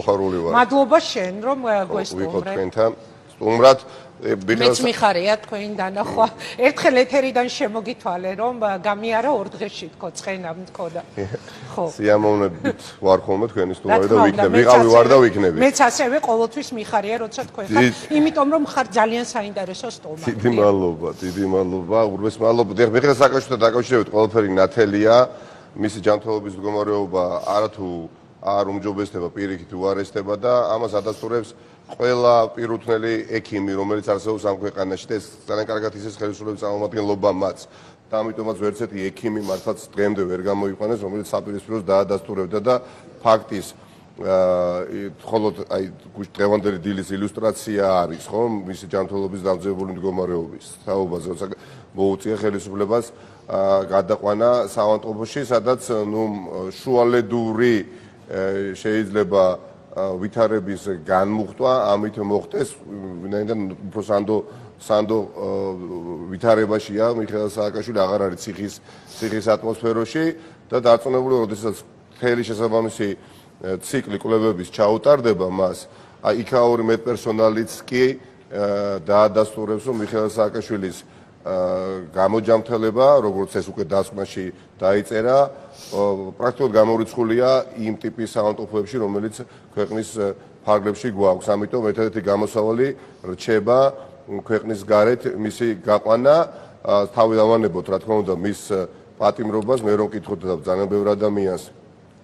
ხარული ვარ. მადლობა შენ რომ გვესტუმრე. ვიყოთ თქვენთან. სტუმრად მეც მიხარია თქვენი დანახვა. ერთხელ ეთერიდან შემოგითვალე რომ გამიარა 2 დღეში თქო ცხენა მქონდა. ხო. სიამოვნებით ვარ ხოლმე თქვენი სტუმარი და ვიქნები. ვიყავი ვარ და ვიქნები. მეც ასევე ყოველთვის მიხარია როცა თქვენ ხარ, იმიტომ რომ ხარ ძალიან საინტერესო სტუმარი. დიდი მადლობა, დიდი მადლობა. ურბეს მადლობა. მიხეილ სააკაშვილთან დაკავშირებით ყველაფერი ნათელია. მისი ჯანმრთელობის მდგომარეობა არათუ არ უმჯობესდება, პირიქით უარესდება და ამას ადასტურებს ყველა პირუთვნელი ექიმი, რომელიც არსებობს ამ ქვეყანაში და ეს ძალიან კარგად ისეს ხელისუფლების წარმომადგენლობა მას. და ამიტომაც ვერცერთი ექიმი მართლაც დღემდე ვერ გამოიყვანეს, რომელიც საპირისპიროს დაადასტურებდა და ფაქტის მხოლოდ აი დღევანდელი დილის ილუსტრაცია არის, ხო, მისი ჯანმრთელობის დამძიმებული მდგომარეობის თაობაზე, როცა მოუწია ხელისუფლებას გადაყვანა საავადმყოფოში, სადაც ნუ შუალედური შეიძლება ვითარების განმუხტვა ამით მოხდეს, ვინაიდან უფრო სანდო ვითარებაშია მიხეილ სააკაშვილი აღარ არის ციხის ატმოსფეროში და დარწმუნებული როდესაც მთელი შესაბამისი ციკლი კვლევების ჩაუტარდება მას, აი იქაური მედპერსონალიც კი დაადასტურებს რომ მიხეილ სააკაშვილის გამოჯამრთელება, როგორც ეს უკვე დასკვნაში დაიწერა, პრაქტიკულად გამორიცხულია იმ ტიპის საავადმყოფოებში, რომელიც ქვეყნის ფარგლებში გვაქვს. ამიტომ ერთადერთი გამოსავალი რჩება ქვეყნის გარეთ მისი გაყვანა. თავი დავანებოთ, რა თქმა უნდა, მის პატიმრობას, მე რომ ვკითხოთ ძალიან ბევრ ადამიანს,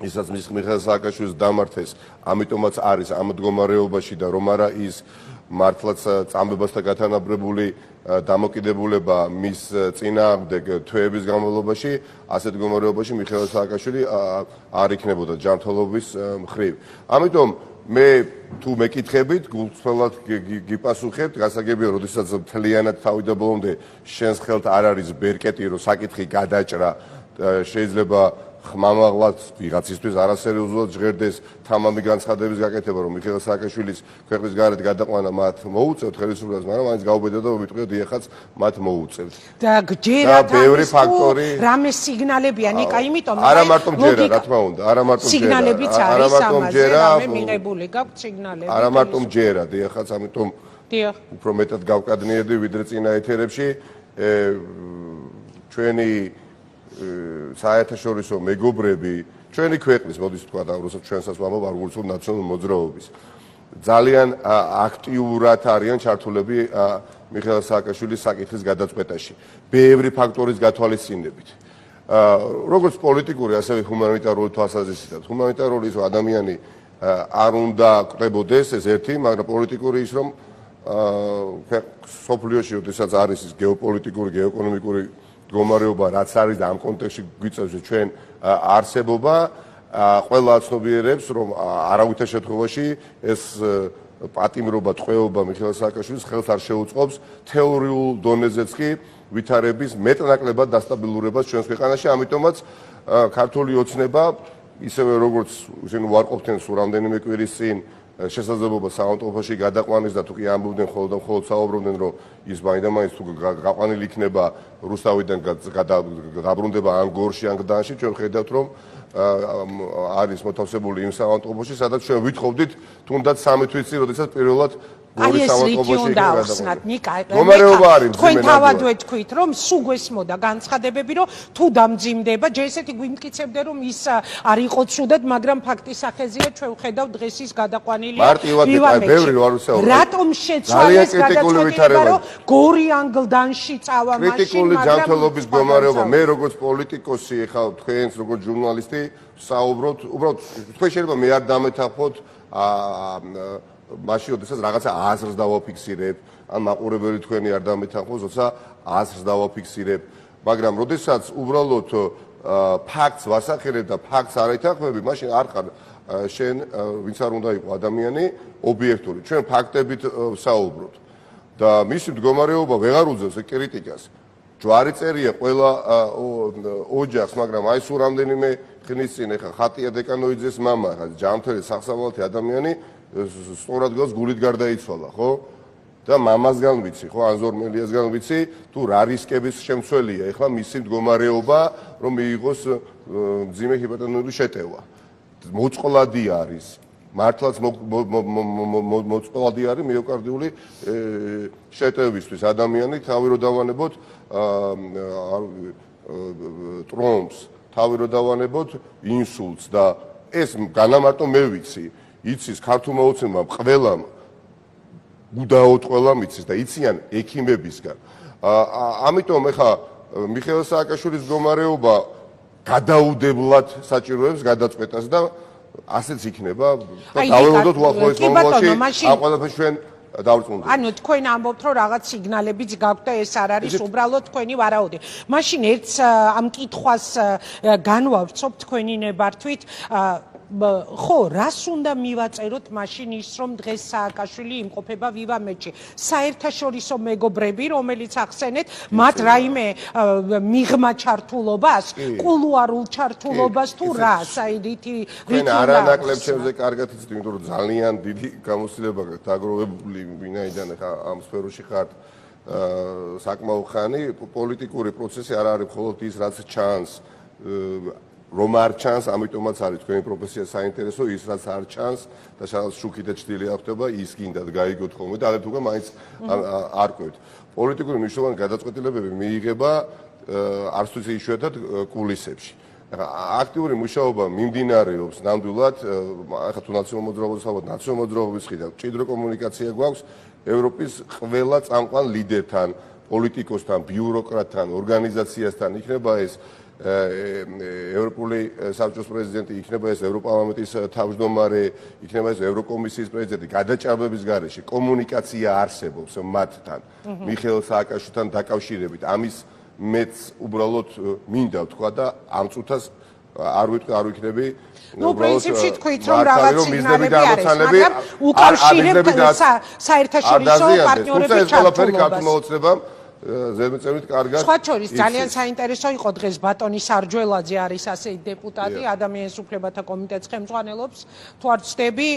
ისაც მიხეილ სააკაშვილის დამართეს, ამიტომაც არის ამ მდგომარეობაში და რომ არა ის მართლაც წამებასთან გათანაბრებული დამოკიდებულება მის წინააღმდეგ თვეების განმავლობაში, ასეთ მდგომარეობაში მიხეილ სააკაშვილი არ იქნებოდა ჯანმრთელობის მხრივ. ამიტომ მე თუ მეკითხებით, გულწრფელად გიპასუხებთ, გასაგებია, როდესაც მთლიანად თავი და ბოლომდე შენს ხელთ არ არის ბერკეტი, რომ საკითხი გადაჭრა, შეიძლება ხმამაღლად ვიღაცისთვის არასერიოზულად ჟღერდეს თამამი განცხადების გაკეთება, რომ მიხეილ სააკაშვილის ქვეყნის გარეთ გადაყვანა მათ მოუწევთ ხელისუფლებას, მაგრამ მაინც გაუბედავდა რომ ვიტყვიოთ დიახაც მათ მოუწევთ. და გჯერათ ბევრი ფაქტორი, რამე სიგნალებია ნიკა, იმიტომ რომ არა მარტო ჯერა, რა თქმა უნდა, არა მარტო ჯერა. სიგნალებიც არის ამაზე, რამე მიღებული გაქვთ სიგნალები. არა მარტო ჯერა, დიახაც, ამიტომ დიახ. უფრო მეტად გავკადნიერდი ვიდრე წინა ეთერებში. ჩვენი საერთაშორისო მეგობრები, ჩვენი ქვეყნის, მოდის თქვა და როცა ჩვენსაც ვამბობ აგრეთვე ნაციონალურ მოძრაობის, ძალიან აქტიურად არიან ჩართულები მიხეილ სააკაშვილის საკითხის გადაწყვეტაში, ბევრი ფაქტორის გათვალისწინებით. როგორც პოლიტიკური, ასევე ჰუმანიტარული თვალსაზრისითაც. ჰუმანიტარული ის, რომ ადამიანი არ უნდა კვდებოდეს, ეს ერთი, მაგრამ პოლიტიკური ის, რომ სოფლიოში, როდესაც არის ის გეოპოლიტიკური, გეოეკონომიკური მდგომარეობა, რაც არის და ამ კონტექსტში გვიწევს ჩვენ არსებობა, ყველა ცნობიერებს, რომ არავითარ შემთხვევაში ეს პატიმრობა, ტყვეობა მიხეილ სააკაშვილის ხელს არ შეუწყობს თეორიულ დონეზეც კი ვითარების მეტნაკლებად დასტაბილურებას ჩვენს ქვეყანაში, ამიტომაც ქართული ოცნება, ისევე როგორც ისინი უარყოფდნენ სულ რამდენიმე კვირის წინ შესაძლებლობა საავადმყოფოში გადაყვანის და თუ კი ამბობდნენ მხოლოდ და მხოლოდ საუბრობდნენ, რომ ის მაინდა-მაინც თუ გაყვანილი იქნება რუსთავიდან გაბრუნდება ან გორში, ან გდანში, ჩვენ ხედავთ, რომ არის მოთავსებული იმ საავადმყოფოში, სადაც ჩვენ ვითხოვდით თუნდაც 3 თვის წინ, როდესაც პირველად გორის საავადმყოფოში გადაყვანილი. ნიკა, მდგომარეობა არის თქვენ თავადვე თქვით, რომ სულ გვესმოდა განცხადებები, რომ თუ დამძიმდება, ჯერ ესეთი გვიმტკიცებდა, რომ ის არ იყო ცუდად, მაგრამ ფაქტის სახეზეა, ჩვენ ვხედავთ დღეს ის გადაყვანილია. მარტივად ბევრი ვარ ვსაუბრობ. რატომ შეცვალეს გადაწყვეტილება, რომ გორი ან გლდანში წავა მაშინ, კრიტიკული ჯანმრთელობის მდგომარეობა, მე როგორც პოლიტიკოსი, ეხლა თქვენს როგორც ჟურნალისტი საუბრობთ, უბრალოდ თქვენ შეიძლება მე არ დამეთანხმოთ მაშინ, როდესაც რაღაცა აზრს დავაფიქსირებ, ან მაყურებელი თქვენი არ დამეთანხმოს, როცა აზრს დავაფიქსირებ, მაგრამ როდესაც უბრალოდ ფაქტს ვასახელებ და ფაქტს არ ეთანხმები, მაშინ არ ხარ შენ, ვინც არ უნდა იყო ადამიანი, ობიექტური. ჩვენ ფაქტებით ვსაუბრობთ და მისი მდგომარეობა ვეღარ უძევს კრიტიკას. ჯვარი წერია ყველა ოჯახს, მაგრამ აი სულ რამდენიმე ხნის წინ ეხა ხატია დეკანოიძეს მამა, ხა ჯანმრთელი სახსავალთი ადამიანი სწორად გავს გულით გარდაიცვალა, ხო? და მამასგან ვიცი, ხო, ანზორ მელიასგან ვიცი, თუ რა რისკების შემცველია ეხლა მისი მდგომარეობა, რომ მიიღოს მძიმე ჰიპერტენზიული შეტევა. მოწყვლადი არის მართლაც მოწყვლადი არის მიოკარდიული შეტევისთვის ადამიანი თავი რო დავანებოთ ტრომბს თავი რო დავანებოთ ინსულტს და ეს განამარტო მე ვიცი იცის ქართულმა ოცნებამ ყველამ უდაოდ ყველამ იცის და იციან ექიმებისგან ამიტომ ეხა მიხეილ სააკაშვილის მდგომარეობა გადაუდებლად საჭიროებს გადაწყვეტას და ასეც იქნება და დაველოდოთ უახლოეს მომავალში ამ ყველაფერს ჩვენ დავწუნდეთ. ანუ თქვენ ამბობთ რომ რაღაც სიგნალებიც გაქვთ და ეს არ არის უბრალოდ თქვენი ვარაუდი. მაშინ ერთს ამ კითხვას განვავრცობ თქვენი ნებართვით ხო, რას უნდა მივაწეროთ მაშინ ის რომ დღეს სააკაშვილი იმყოფება ვივამეთში. საერთაშორისო მეგობრები, რომელიც ახსენეთ, მათ რაიმე მიღმა ჩართულობას, კულუარულ ჩართულობას თუ რას, აი რითი არანაკლებ ჩემზე კარგად იცით, იმიტომ რომ ძალიან დიდი გამოცდილება გაქვთ დაგროვებული ვინაიდან ხა ამ სფეროში ხართ საკმაო ხანი, პოლიტიკური პროცესი არ არის მხოლოდ ის, რაც ჩანს რომ არ ჩანს, ამიტომაც არის თქვენი პროფესია საინტერესო, ის რაც არ ჩანს და სადაც შუქი და ჭრილი ახდება, ის გინდათ გაიგოთ ხოლმე და ალბათ უკვე მაინც არ ყვევთ. პოლიტიკური მნიშვნელოვანი გადაწყვეტილებები მიიღება არც თუ იშვიათად კულისებში. აქტიური მუშაობა მიმდინარეობს ნამდვილად, ახლა თუ ნაციონალურ მოძრაობას ვსაუბრობთ, ნაციონალურ მოძრაობის მხრიდან მჭიდრო კომუნიკაცია გვაქვს ევროპის ყველა წამყვან ლიდერთან, პოლიტიკოსთან, ბიუროკრატთან, ორგანიზაციასთან, იქნება ეს ევროპული საბჭოს პრეზიდენტი, იქნება ეს ევროპარლამენტის თავმჯდომარე, იქნება ეს ევროკომისიის პრეზიდენტი, გადაჭარბების გარეშე კომუნიკაცია არსებობს მათთან, მიხეილ სააკაშვილთან დაკავშირებით. ამის მეც უბრალოდ მინდა ვთქვა და ამ წუთას არ ვიქნები ნუ პრინციპში თქვით რომ რაღაც სიგნალები არის, მაგრამ უკავშირებთ საერთაშორისო პარტნიორების ჩართულობას. ზედმეტწევრით კარგად. სხვა შორის ძალიან საინტერესო იყო დღეს ბატონი სარჯველაძე არის ასეთი დეპუტატი, ადამიანის უფლებათა კომიტეტს ხელმძღვანელობს. თუ არ ვცდები,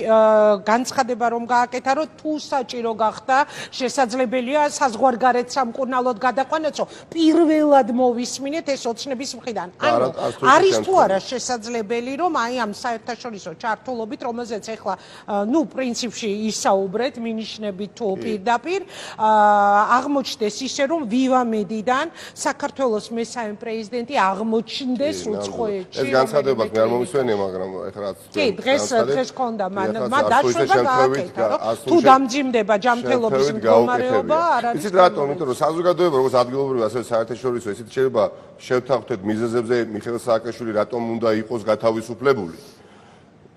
განცხადება რომ გააკეთა, რომ თუ საჭირო გახდა, შესაძლებელია საზღვარგარეთ სამკურნალოდ გადაყვანეთო, პირველად მოვისმინეთ ეს ოცნების მხრიდან. ანუ არის თუ არა შესაძლებელი, რომ აი ამ საერთაშორისო ჩართულობით, რომელზეც ახლა ნუ პრინციპში ისაუბრეთ, მინიშნებით თუ პირდაპირ, აღმოჩნდეს ისე რომ ვივამედიდან საქართველოს მესამე პრეზიდენტი აღმოჩნდეს უცხოეთში. ეს განცხადება მე არ მომისვენია, მაგრამ ეხლა რაც კი, დღეს ქონდა მან დაშვება გააკეთა, რომ თუ დამძიმდება ჯანმრთელობის მდგომარეობა, არ არის. იცით რატომ? იმიტომ რომ საზოგადოება როგორც ადგილობრივი, ასევე საერთაშორისო ისეთ შეიძლება შევთანხმდეთ მიზეზებზე მიხეილ სააკაშვილი რატომ უნდა იყოს გათავისუფლებული.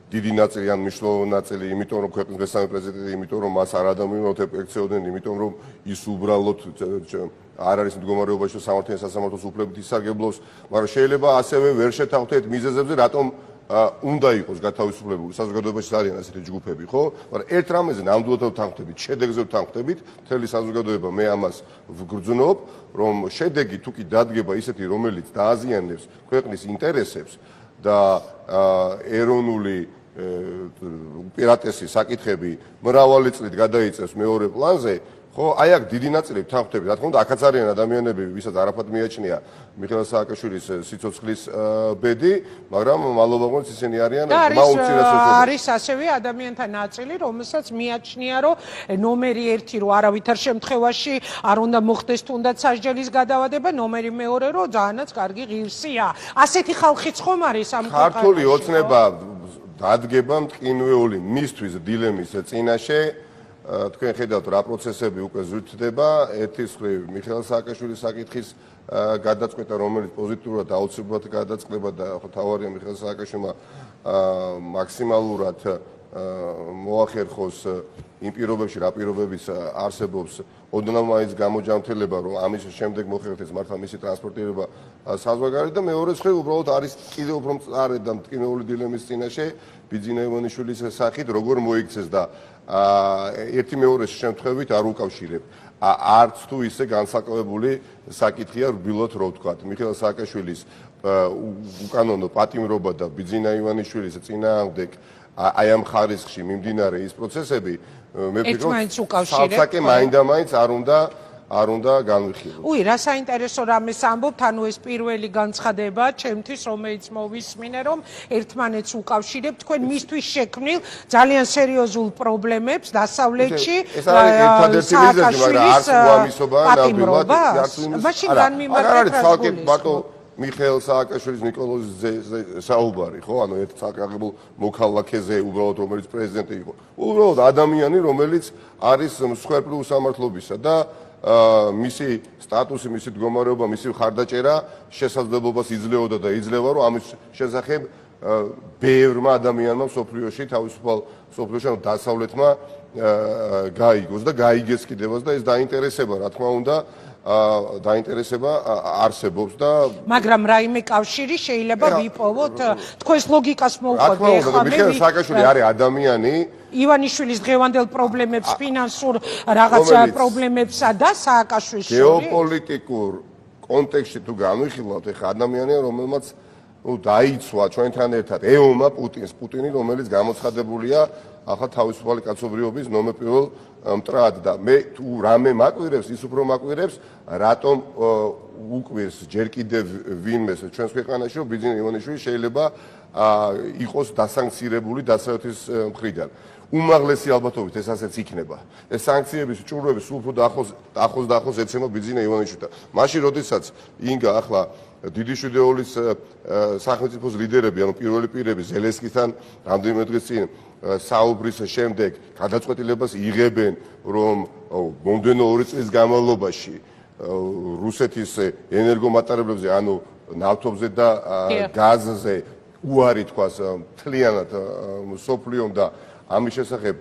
დიდი ნაწილი ან მნიშვნელოვანი ნაწილი, იმიტომ რომ ქვეყნის მესამე პრეზიდენტი, იმიტომ რომ მას არ ადამიანოთ ექცეოდნენ, იმიტომ რომ ის უბრალოდ არ არის მდგომარეობაში და სამართლიან სასამართლოს უფლებით ისარგებლობს, მაგრამ შეიძლება ასევე ვერ შეთანხმდეთ მიზეზებზე, რატომ უნდა იყოს გათავისუფლებული. საზოგადოებაში არიან ასეთი ჯგუფები, ხო? მაგრამ ერთ რამეზე ნამდვილად ვთანხმდებით, შედეგზე ვთანხმდებით, მთელი საზოგადოება მე ამას ვგრძნობ, რომ შედეგი თუ კი დადგება ისეთი, რომელიც დააზიანებს ქვეყნის ინტერესებს და ეროვნული უპირატესი საკითხები მრავალი წლით გადაიწევს მეორე პლანზე, ხო, აი აქ დიდი ნაწილი ვთანხმდებით. რა თქმა უნდა, აქაც არიან ადამიანები, ვისაც არაფრად მიაჩნია მიხეილ სააკაშვილის სიცოცხლის ბედი, მაგრამ მალობაგონც ისინი არიან მაუცირესობები. არის ასევე ადამიანთა ნაწილი, რომელსაც მიაჩნია, რომ ნომერი 1 რო არავითარ შემთხვევაში არ უნდა მოხდეს თუნდაც სასჯელის გადავადება, ნომერი 2 რო ძალიანაც კარგი ღირსია. ასეთი ხალხიც ხომ არის ამ ქართული ოცნება დადგება მტკინვეული მისთვის დილემის წინაშე. თქვენ ხედავთ რა პროცესები უკვე ზრუნდება, ერთის მხრივ მიხეილ სააკაშვილის საკითხის გადაწყვეტა, რომელიც პოზიტიურად აუცილებლად გადაწყდება და თავარია მიხეილ სააკაშვილმა მაქსიმალურად მოახერხოს იმ პირობებში, რა პირობების არსებობს ოდნავ მაინც გამოჯანმრთელება, რომ ამის შემდეგ მოხერხდეს მართლა მისი ტრანსპორტირება საზღვარგარეთ და მეორე მხრივ უბრალოდ არის კიდევ უფრო მწარე და მტკინეული დილემის წინაშე ბიძინა ივანიშვილის სახით როგორ მოიქცეს და ერთი მეორეს შემთხვევით არ უკავშირებ. არც თუ ისე განსაკუთრებული საკითხია რბილად რო ვთქვათ. მიხეილ სააკაშვილის უკანონო პატიმრობა და ბიძინა ივანიშვილის წინააღმდეგ აი ამ ხარისხში მიმდინარე ის პროცესები მე ვფიქრობ, სააკე მაინდა-მაინც არ უნდა არ უნდა განვიხილოთ. უი, რა საინტერესო რამეს ამბობთ, ანუ ეს პირველი განცხადება ჩემთვის, რომელიც მოვისმინე, რომ ერთმანეთს უკავშირებთ თქვენ მისთვის შექმნილ ძალიან სერიოზულ პრობლემებს დასავლეთში. ეს არის ერთადერთი მიზეზი, მაგრამ არც უამისობა ნამდვილად მაშინ განმიმართეთ მიხეილ სააკაშვილის ნიკოლოზის საუბარი, ხო? ანუ ერთ საკრებულ მოქალაქეზე, უბრალოდ რომელიც პრეზიდენტი იყო. უბრალოდ ადამიანი, რომელიც არის მსხვერპლი უსამართლობისა და მისი სტატუსი, მისი მდგომარეობა, მისი ხარდაჭერა შესაძლებლობას იძლეოდა და იძლევა, რომ ამის შესახებ ბევრმა ადამიანმა მსოფლიოში, თავისუფალ მსოფლიოში, ანუ დასავლეთმა გაიგოს და გაიგეს კიდევაც და ეს დაინტერესება, რა თქმა უნდა, დაინტერესება არსებობს და მაგრამ რაიმე კავშირი შეიძლება ვიპოვოთ თქვენს ლოგიკას მოვუყვები ახლა მიხეილ სააკაშვილი არის ადამიანი ივანიშვილის დღევანდელ პრობლემებს ფინანსურ რაღაც პრობლემებსა და სააკაშვილის გეოპოლიტიკურ კონტექსტში თუ განვიხილავთ ახლა ადამიანია რომელმაც დაიცვა ჩვენთან ერთად ეომა პუტინი რომელიც გამოცხადებულია ახლა თავისუფალი კაცობრიობის ნომერ პირველ მტრად და მე თუ რამე მაკვირებს ის უფრო მაკვირებს რატომ უკვირს ჯერ კიდევ ვინმეს ჩვენს ქვეყანაში რომ ბიძინა ივანიშვილი შეიძლება იყოს დასანქცირებული დასავლეთის მხრიდან უმაღლესი ალბათობით ეს ასეც იქნება ეს სანქციების ჭურვები სულ უფრო ახლოს ეცემა ბიძინა ივანიშვილთან მაშინ როდესაც ინგა ახლა დიდი შვიდეულის სახელმწიფოს ლიდერები ანუ პირველი პირები ზელენსკისთან რამდენიმე დღის წინ საუბრის შემდეგ გადაწყვეტილებას იღებენ რომ მომდენო 2 წლის განმავლობაში რუსეთის ენერგომატარებლებზე ანუ ნავთობზე და გაზზე უარი თქვას მთლიანად მსოფლიომ და ამის შესახებ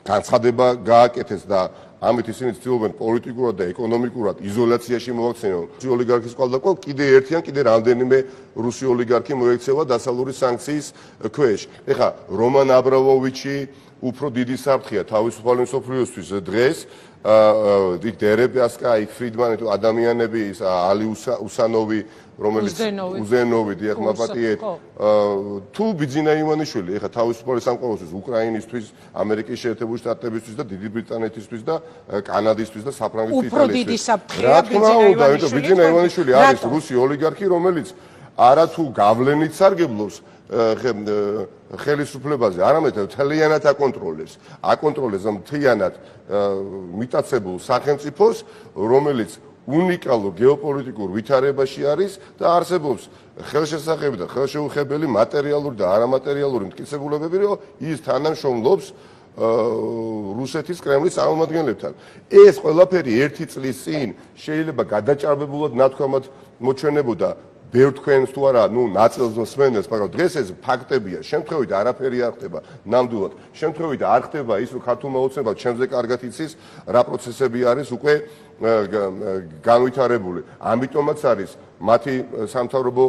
განცხადება გააკეთეს და ამით ისინი ცდილობენ პოლიტიკურად და ეკონომიკურად იზოლაციაში მოაქცნენ რუსი ოლიგარქის კვალდაკვალ კიდე ერთი ან კიდე რამდენიმე რუსი ოლიგარქი მოექცევა დასავლური სანქციის ქვეშ. ეხლა რომან აბრამოვიჩი უფრო დიდი საფრთხეა თავისუფალი მსოფლიოსთვის დღეს იქ დერებიასკა, იქ ფრიდმანი თუ ადამიანები ის ალი უსანოვი რომელიც უზენოვი დიახ მაპატიეთ თუ ბიძინა ივანიშვილი ეხა თავისუფალი სამყაროსთვის უკრაინისთვის ამერიკის შეერთებული შტატებისთვის და დიდი ბრიტანეთისთვის და კანადისთვის და საფრანგეთის უფრო დიდი საფრთხეა ბიძინა ივანიშვილი არის რუსი ოლიგარქი რომელიც არათუ გავლენით სარგებლობს ხელისუფლებაზე არამედ მთლიანად აკონტროლებს მთლიანად მიტაცებულ სახელმწიფოს რომელიც უნიკალურ გეოპოლიტიკურ ვითარებაში არის და არსებობს ხელშესახები და ხელშეუხებელი მატერიალური და არამატერიალური მტკიცებულებები რომ ის თანამშრომლობს რუსეთის კრემლის წარმომადგენლებთან ეს ყველაფერი 1 წლის წინ შეიძლება გადაჭარბებულად ნათქვამად მოჩვენებოდა ბევრ თქვენს თუ არა, ნაწილს მსმენელს, მაგრამ დღეს ეს ფაქტებია. შემთხვევით არაფერი არ ხდება ნამდვილად. შემთხვევით არ ხდება ის, რომ ქართულმა ოცნებამ ჩემზე კარგად იცის, რა პროცესები არის უკვე განვითარებული. ამიტომაც არის მათი სამთავრობო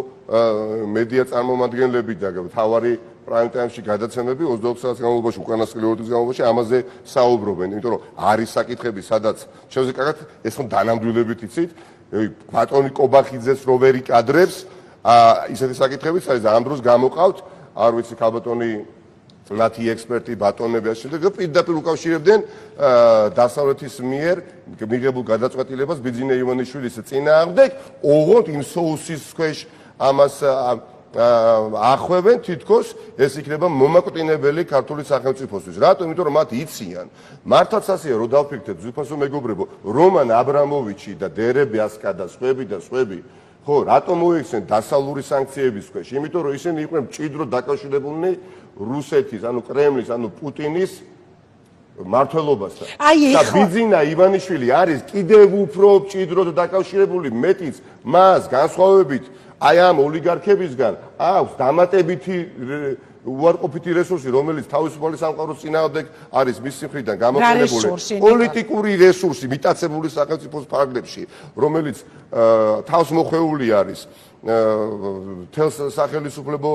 მედია წარმომადგენლები და თავარი prime time-ში გადაცემები 24 საათის განმავლობაში, უკანასკნელი 2 წლის განმავლობაში ამაზე საუბრობენ, იმიტომ რომ არის საკითხები, სადაც ჩემზე კარგად ეს ხომ დანამდვილებით იცით ბატონი კობახიძეს რო ვერ იკადრებს ისეთი საკითხებიც არის და ამ დროს გამოყავთ არ ვიცი ქალბატონი ლათი ექსპერტი ბატონები ასე შემდეგ და პირდაპირ უკავშირებდნენ დასავლეთის მიერ მიღებულ გადაწყვეტილებას ბიძინა ივანიშვილის წინააღმდეგ ოღონდ იმ соусის ქვეშ ამას ახვევენ თითქოს ეს იქნება მომაკვდინებელი ქართული სახელმწიფოსთვის. რატომ? იმიტომ რომ მათ იციან. მართლაც ასეა რომ დავფიქრდეთ ზუსტად მეგობრებო, რომან აბრამოვიჩი და დერებიასკა და სხვები ხო, რატომ მოიქცნენ დასავლური სანქციების ქვეშ? იმიტომ რომ ისინი იყვნენ მჭიდროდ დაკავშირებულნი რუსეთის, ანუ კრემლის, ანუ პუტინის მართლობასთან. და ბიძინა ივანიშვილი არის კიდევ უფრო მჭიდროდ დაკავშირებული მეტიც მას განსხვავებით აი ამ ოლიგარქებისგან აქვს დამატებითი უარყოფითი რესურსი, რომელიც თავისუფალი სამყაროს წინააღმდეგ არის მის მხრიდან გამოყენებული პოლიტიკური რესურსი მიტაცებული სახელმწიფოს ფარგლებში, რომელიც თავს მოხვეული არის თელს სახელმწიფო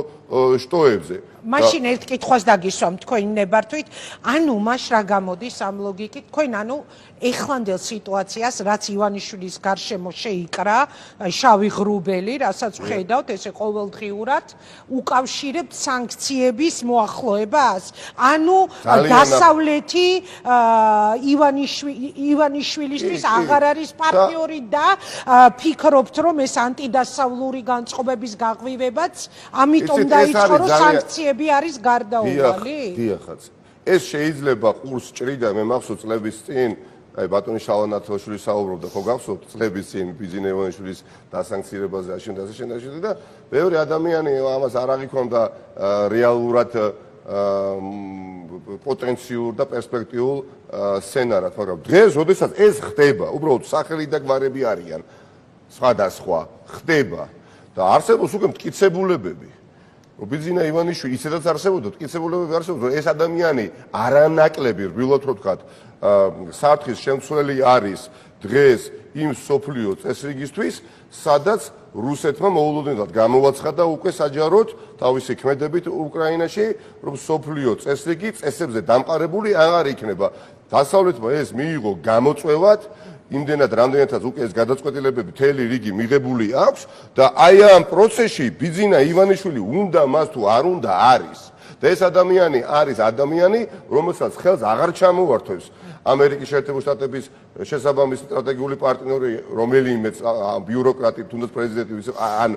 შტოებზე. მაშინ ერთ კითხვას დაგისვამ თქვენ ნებართვით, ანუ მაშ რა გამოდის ამ ლოგიკით, თქვენ ანუ ეხლანდელ სიტუაციას, რაც ივანიშვილის გარშემო შეიკრა, შავი ღრუბელი, რასაც ვხედავთ, ესე ყოველდღიურად უკავშირებთ სანქციების მოახლოებას. ანუ დასავლეთი ივანიშვილისთვის აღარ არის პარტნიორი და ფიქრობთ, რომ ეს ანტიდასავლური განწყობების გაღვივებაც, ამიტომ დაიწყო, რომ სანქციები არის გარდაუვალი? დიახაც. ეს შეიძლება ყურს ჭრიდა, მე მახსოვს წლების წინ აი ბატონი შალვა-ნათელაშვილი საუბრობდა, ხო გახსოვთ წლების წინ ბიძინა ივანიშვილის დასანქცირებაზე აშენდა და ბევრი ადამიანი ამას არ აღიქონდა რეალურად პოტენციურ და პერსპექტიულ სცენარად, მაგრამ დღეს, როდესაც ეს ხდება, უბრალოდ სახელი და გვარები არიან სხვადასხვა, ხდება და არსებობს უკვე მტკიცებულებები. ბიძინა ივანიშვილი ისედაც არსებობდა, მტკიცებულებები არსებობდა, ეს ადამიანი არანაკლები, რბილად რო ვთქვათ, საფრთხის შემცვლელი არის დღეს იმ სოფლიო წესრიგისთვის, სადაც რუსეთმა მოულოდნელად გამოვაცხადა უკვე საჯაროდ თავისი ქმედებით უკრაინაში, რომ სოფლიო წესრიგი წესებზე დამყარებული აღარ იქნება. დასავლეთმა ეს მიიღო გამოწვევად, იმდენად რამდენადაც უკვე ეს გადაწყვეტილებები მთელი რიგი მიღებული აქვს და აი ამ პროცესში ბიძინა ივანიშვილი უნდა მას თუ არ უნდა არის. და ეს ადამიანი არის ადამიანი, რომელსაც ხელს აღარ ჩამოართვევს ამერიკის შეერთებული შტატების შესაბამისი სტრატეგიული პარტნიორი, რომელიმეც ბიუროკრატი, თუნდაც პრეზიდენტი, ან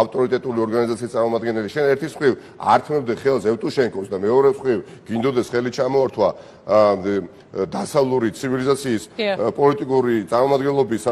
ავტორიტეტული ორგანიზაციის წარმომადგენელი. შენ ერთის მხრივ ართმევდე ხელს ევტუშენკოს და მეორე მხრივ გინდოდეს ხელი ჩამოართვა დასავლური ცივილიზაციის პოლიტიკური წარმომადგენლობის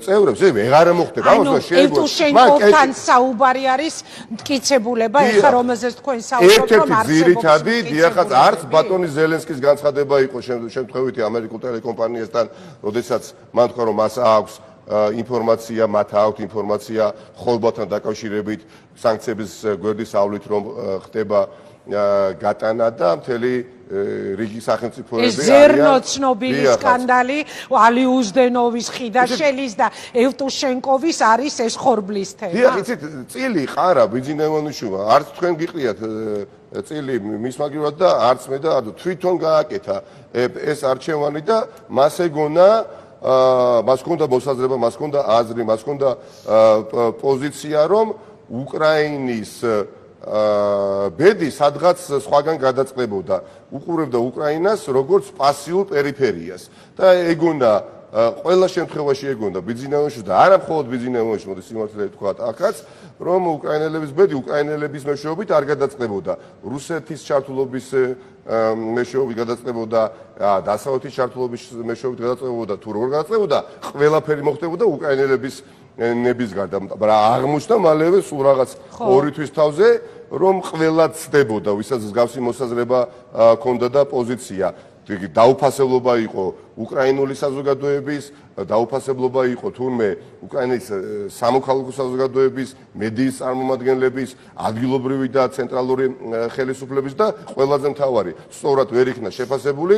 წევრებს, ეს ვეღარ მოხდება. ამას შეიძლება ევტუშენკოსთან საუბარი არის მტკიცებულება, ეხლა რომელზეც თქვენ საუბრობთ, რომ ერთ-ერთი ძირითადი დიახაც არც ბატონი ზელენსკის განცხადება იყო შემთხვევითი ამერიკულ ტელეკომპანიასთან, როდესაც მან თქვა, რომ მას აქვს ინფორმაცია, მათ აქვს ინფორმაცია ხორბალთან დაკავშირებით სანქციების გვერდის ავლით, რომ ხდება გატანა და მთელი რიგი სახელმწიფოები არიან. ზერნოცნობილი სკანდალი, ალი უზდენოვის, ხიდაშელის და ევტუშენკოვის არის ეს ხორბლის თემა. დიახ, იცით, წილი ყარა ბიძინა ივანიშვილმა, არც თქვენ გიყრიათ წილი მის მაგივრად და არც მე და თვითონ გააკეთა ეს არჩევანი და მას ეგონა მას ჰქონდა მოსაზრება, მას ჰქონდა აზრი, მას ჰქონდა პოზიცია, რომ უკრაინის ბედი სადღაც სხვაგან გადაწყდებოდა, უყურებდა უკრაინას როგორც პასიურ პერიფერიას და ეგონა ყველა შემთხვევაში ეგონდა ბიძინა ივანიშვილს და არა მხოლოდ ბიძინა ივანიშვილს, სიმართლე ვთქვათ, ახაც რომ უკრაინელების ბედი უკრაინელების მეშვეობით არ გადაწყდებოდა, რუსეთის ჩართულობის მეშვეობით გადაწყდებოდა, დასავლეთის ჩართულობის მეშვეობით გადაწყდებოდა, თუ როგორ გადაწყდებოდა, ყველაფერი მოხდებოდა უკრაინელების ნების გარდა, მაგრამ აღმოჩნდა მალევე სულ რაღაც 2 თვის თავზე, რომ ყველა ცდებოდა, ვისაც მსგავსი მოსაზრება ჰქონდა და პოზიცია. დაუფასებლობა იყო უკრაინული საზოგადოების, დაუფასებლობა იყო თურმე უკრაინის სამოქალაქო საზოგადოების, მედიის წარმომადგენლების, ადგილობრივი და ცენტრალური ხელისუფლების და ყველაზე მთავარი, სწორად ვერ იქნა შეფასებული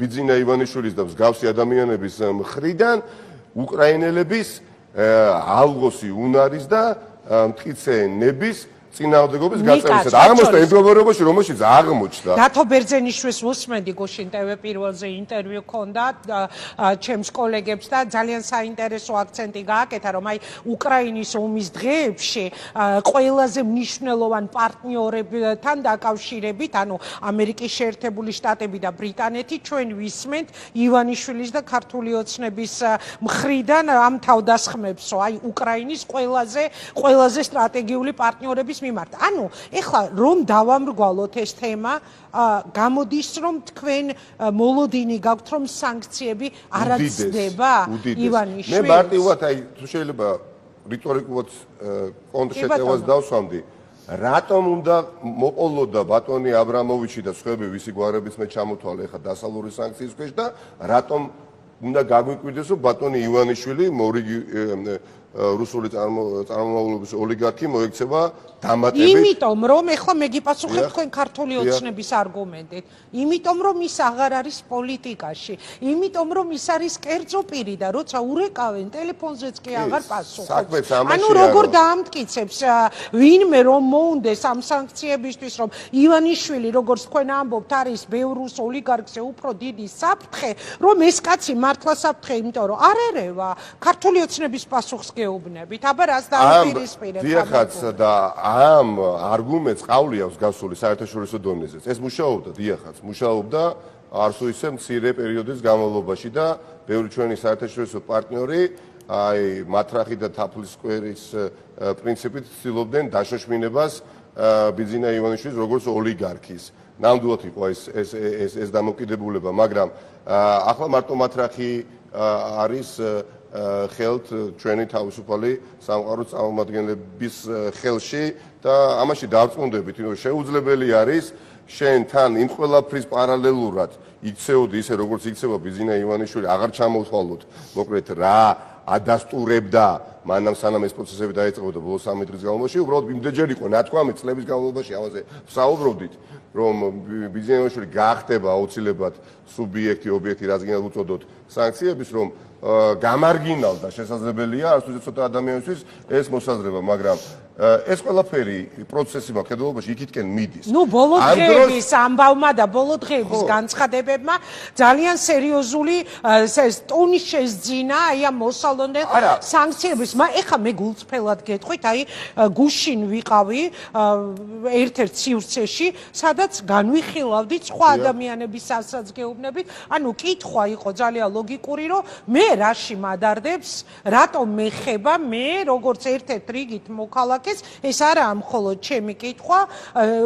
ბიძინა ივანიშვილის და მსგავსი ადამიანების მხრიდან უკრაინელების ალღოსი უნარის და მტკიცე-ნების წინააღმდეგობის გაწევრისად. აღმოჩნდა იმ მდგომარეობაში, რომელშიც აღმოჩნდა. დათო ბერძენიშვილს უსმენდი გუშინ TV პირველზე ინტერვიუ ჰქონდა ჩემს კოლეგებს და ძალიან საინტერესო აქცენტი გააკეთა, რომ აი უკრაინის ომის დღეებში ყველაზე მნიშვნელოვან პარტნიორებთან დაკავშირებით, ანუ ამერიკის შეერთებული შტატები და ბრიტანეთი, ჩვენ ვისმენთ ივანიშვილის და ქართული ოცნების მხრიდან ამ თავდასხმებსო, აი უკრაინის ყველაზე სტრატეგიული პარტნიორების მიმართ. ანუ ეხლა რომ დავამრგვალოთ ეს თემა, გამოდის რომ თქვენ მოლოდინი გაქვთ რომ სანქციები არ აცდება ივანიშვილს. მე მარტივად აი თუ შეიძლება რიტორიკულად კონტრშეტევას დავსვამდი. რატომ უნდა მოყოლოდა ბატონი აბრამოვიჩი და სხვები ვისი გვარებიც მე ჩამოთვალე ხა დასავლური სანქციის ქვეშ და რატომ უნდა გაგვიკვირდეს რომ ბატონი ივანიშვილი რუსული წარმომავლობის ოლიგარქი მოექცევა დამატებით. იმიტომ რომ ეხლა მე გიპასუხებ თქვენ ქართული ოცნების არგუმენტით. იმიტომ რომ ის აღარ არის პოლიტიკაში. იმიტომ რომ ის არის კერძო პირი და როცა ურეკავენ ტელეფონზეც კი აღარ პასუხობს. ანუ როგორ დაამტკიცებს ვინმე რომ მოუნდეს ამ სანქციებისთვის რომ ივანიშვილი როგორც თქვენ ამბობთ არის ბევრ რუს ოლიგარქზე უფრო დიდი საფრთხე რომ ეს კაცი მართლა საფრთხე იმიტომ რომ არ ერევა ქართული ოცნების პასუხს გეუბნებით. აბა რას დააპირისპირებთ? დიახაც და ამ არგუმენტს ყავli აქვს გასული საერთაშორისო დონეზე. ეს მუშაობდა დიახაც, მუშაობდა არც ისე მცირე პერიოდის განმავლობაში და ბევრი ჩვენი საერთაშორისო პარტნიორი აი მათრახი და თაფლის სკვერის პრინციპით ცდილობდნენ დაშოშმინებას ბიძინა ივანიშვილის როგორც ოლიგარქის. ნამდვილად იყო ეს დამოკიდებულება, მაგრამ ახლა მარტო მათრახი არის ხელთ ჩვენი თავისუფალი სამყაროს წარმომადგენლების ხელში და ამაში დავწმუნდებით, რომ შეუძლებელი არის შენ თან იმ ყველაფრის პარალელურად იქცეოდი ისე როგორც იქცევა ბიძინა ივანიშვილი, აღარ ჩამოთვალოთ მოკლედ რა ადასტურებდა მანამ სანამ ეს პროცესები დაიწყებოდა ბოლო 3 დღის განმავლობაში, უბრალოდ იმდენჯერ იყო ნათქვამი წლების განმავლობაში ამაზე ვსაუბრობდით, რომ ბიძინა ივანიშვილი გაახდება აუცილებლად სუბიექტი, ობიექტი, რაც გინდა უწოდოთ სანქციების, რომ გამარგინალდა შესაძლებელია არც ისე ცოტა ადამიანისთვის ეს მოსაზრება, მაგრამ ეს ყველაფერი პროცესი მხედველობაში იქითკენ მიდის. ნუ ბოლო დღეების ამბავმა და ბოლო დღეების განცხადებებმა ძალიან სერიოზული ტონი შესძინა აი ამ მოსალოდნელ სანქციების. ეხლა მე გულწრფელად გეტყვით, აი გუშინ ვიყავი ერთ-ერთ სივრცეში, სადაც განვიხილავდით სხვა ადამიანების სასაც გეუბნებით. ანუ კითხვა იყო ძალიან ლოგიკური, რომ მე რაში მადარდებს, რატომ მეხება მე როგორც ერთ-ერთ რიგით მოქალაქე ეს არაა მხოლოდ ჩემი კითხვა,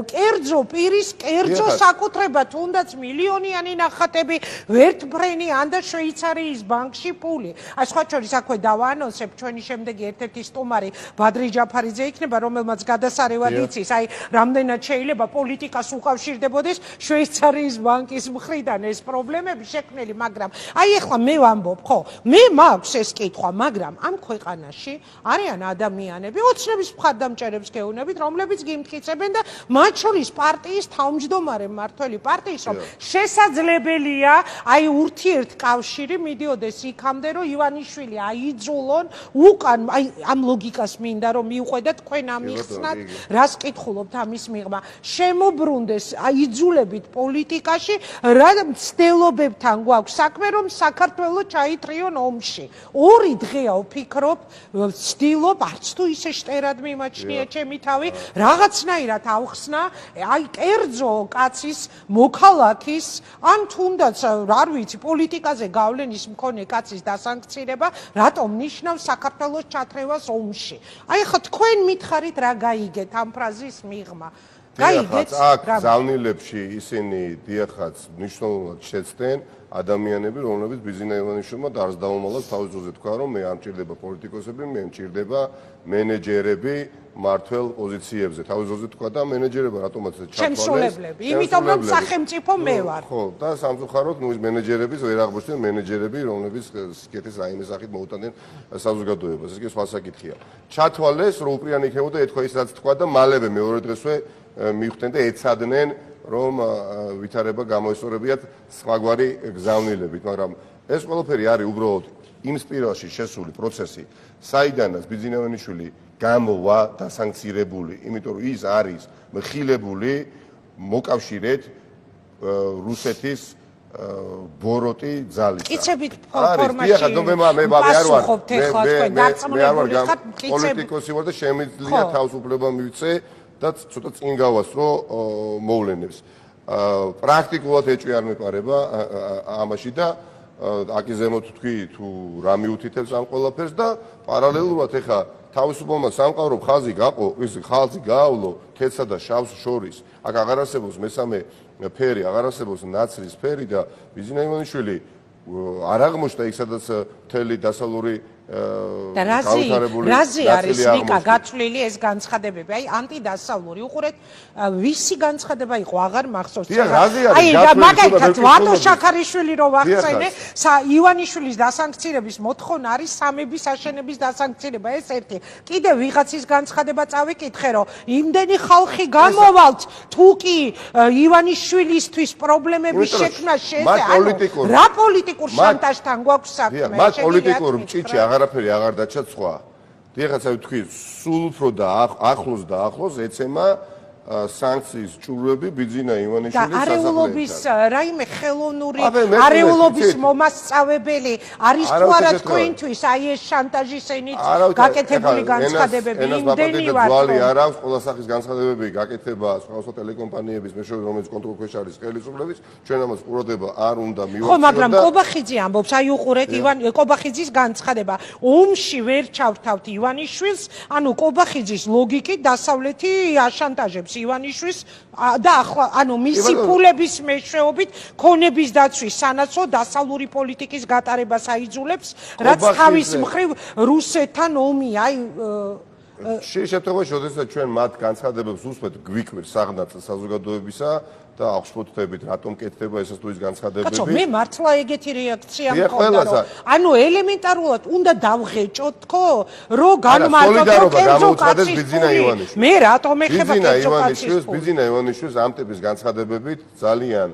კერძო პირის კერძო საკუთრება, თუნდაც მილიონიანი ნახატები, ვერტბრენი ან და შვეიცარიის ბანკში პული. აი სხვა შორის აქვე დავაანონსებ, ჩვენი შემდეგი ერთ-ერთი სტუმარი ბადრი ჯაფარიძე იქნება, რომელმაც გადასარევად იცის, აი რამდენად შეიძლება პოლიტიკას უკავშირდებოდეს შვეიცარიის ბანკის მხრიდან ეს პრობლემები შექმნილი, მაგრამ აი ახლა მე ვამბობ, ხო, მე მაქვს ეს კითხვა, მაგრამ ამ ქვეყანაში არიან ადამიანები, ოცნების მხარდამჭერებს გეუბნებით, რომლებიც გიმტკიცებენ და მათ შორის პარტიის თავმჯდომარე მმართველი პარტიის, რომ შესაძლებელია აი ურთიერთკავშირი მიდიოდეს იქამდე, რომ ივანიშვილი აიძულონ უკან, აი ამ ლოგიკას მინდა რომ მიუყვედათ თქვენ ამიხსნათ, რას კითხულობთ ამის მიღმა, შემოbrunდეს აიძულებით პოლიტიკაში, რა მცდელობებთან გვაქვს საქმე, რომ საქართველოს ჩაიტრიონ ომში. 2 დღეა ვფიქრობ, ვცდილობ, არც თუ ისე შტერად მიმაჩნია ჩემი თავი, რაღაცნაირად ავხსნა, აი კერძო კაცის, მოქალაქის, ან თუნდაც არ ვიცი, პოლიტიკაზე გავლენის მქონე კაცის დასანქცირება, რატომ ნიშნავს საქართველოს ჩათრევას ომში. აი ხა თქვენ მითხარით რა გაიგეთ ამ ფრაზის მიღმა. გაიგეთ? აქ ზავნილებში ისინი დიახაც მნიშვნელოვნად შეცდნენ ადამიანები, რომლებიც ბიძინა ივანიშვილმა და არც დაუმალავს თავის ძროზე თქვა, რომ მე არ მჭირდება პოლიტიკოსები, მე მჭირდება მენეჯერები მართველ პოზიციებზე. თავის ძროზე თქვა და მენეჯერება რატომაც ჩათვალეს. შემსრულებლები, იმიტომ რომ სახელმწიფო მე ვარ. ხო, და სამწუხაროდ ნუ ის მენეჯერების ვერ აღმოჩნდნენ მენეჯერები, რომლებიც სიკეთის რაიმე სახით მოუტანდნენ საზოგადოებას. ეს კი სხვა საკითხია. ჩათვალეს, რომ უპირიანი იქნებოდა ეთქვა ის რაც თქვა და მალევე მეორე დღესვე მიხვდნენ და ეცადნენ რომ ვითარება გამოესწორებიათ სხვაგვარი გზავნილებით, მაგრამ ეს ყველაფერი არის უბრალოდ იმ სპირალში შესული პროცესი, საიდანაც ბიძინა ივანიშვილი გამოვა დასანქცირებული, იმიტომ რომ ის არის მხილებული მოკავშირედ რუსეთის ბოროტი ძალისა. კიცებით ფორმაში. მე არ ვარ პოლიტიკოსი ვარ და შემიძლია თავისუფლება მივცე და ცოტა წინ გავასწრო მოვლენებს. პრაქტიკულად ეჭვი არ მეპარება ამაში და აკი ზემოთ თქვი თუ რა მიუთითებს ამ ყველაფერს და პარალელურად ეხა თავისუფალმა სამყარო ხაზი გაყო, ის ხალხი გაავლო ქეთსა და შავს შორის. აქ აღარ არსებობს მესამე ფერი, აღარ არსებობს ნაცრის ფერი და ბიძინა ივანიშვილი არ აღმოჩნდა იქ სადაც მთელი დასავლური და რაზე არის ნიკა გაწვლილი ეს განცხადებები? აი ანტიდასავლური უყურეთ, ვისი განცხადება იყო აღარ მახსოვს. აი მაგალითად ვატო შაქარიშვილი რო ვახსენე, ივანიშვილის დასანქცირების მოთხოვნა არის სამების აშენების დასანქცირება, ეს ერთი. კიდე ვიღაცის განცხადება წავიკითხე, რომ იმდენი ხალხი გამოვალთ, თუ კი ივანიშვილისთვის პრობლემების შექმნა შეეძლო. რა პოლიტიკურ შანტაჟთან გვაქვს საქმე? მათ პოლიტიკურ მჭიდში აღარაფერი აღარ დაჩა სხვა. დიახაც თქვი, სულ უფრო და ახლოს ეცემა სანქციის ჭურვები ბიძინა ივანიშვილის სასახლეებთან. და არეულობის რაიმე ხელოვნური არეულობის მომასწავებელი არის თუ არა თქვენთვის აი ეს შანტაჟის ენით გაკეთებული განცხადებები იმდენი ვარ ძვალი არ აქვს ყველა სახის განცხადებები გაკეთება სხვა ტელეკომპანიების მეშვეობით რომელიც კონტროლქვეშ არის ხელისუფლების ჩვენ ამას ყურადღება არ უნდა მივაქციოთ. ხო მაგრამ კობახიძე ამბობს აი უყურეთ კობახიძის განცხადება ომში ვერ ჩავთავთ ივანიშვილს ანუ კობახიძის ლოგიკით დასავლეთი აშანტაჟებს ივანიშვილს და ახლა ანუ მისი ფულების მეშვეობით ქონების დაცვის სანაცვლო დასავლური პოლიტიკის გატარებას აიძულებს რაც თავის მხრივ რუსეთთან ომი აი შეშეთებაში როდესაც ჩვენ მათ განცხადებებს უსმენთ გვიკვირს საღნაც საზოგადოებისა და აღშფოთებით რატომ კეთდება ესა თუ ის განცხადებები კაცო მე მართლა ეგეთი რეაქცია მქონდა რომ ანუ ელემენტარულად უნდა დავღეჭოთ თქო რომ განმარტოთ კერძო კაცის მე რატომ ეხება კერძო კაცის ბიძინა ივანიშვილის ამ ტიპის განცხადებებით ძალიან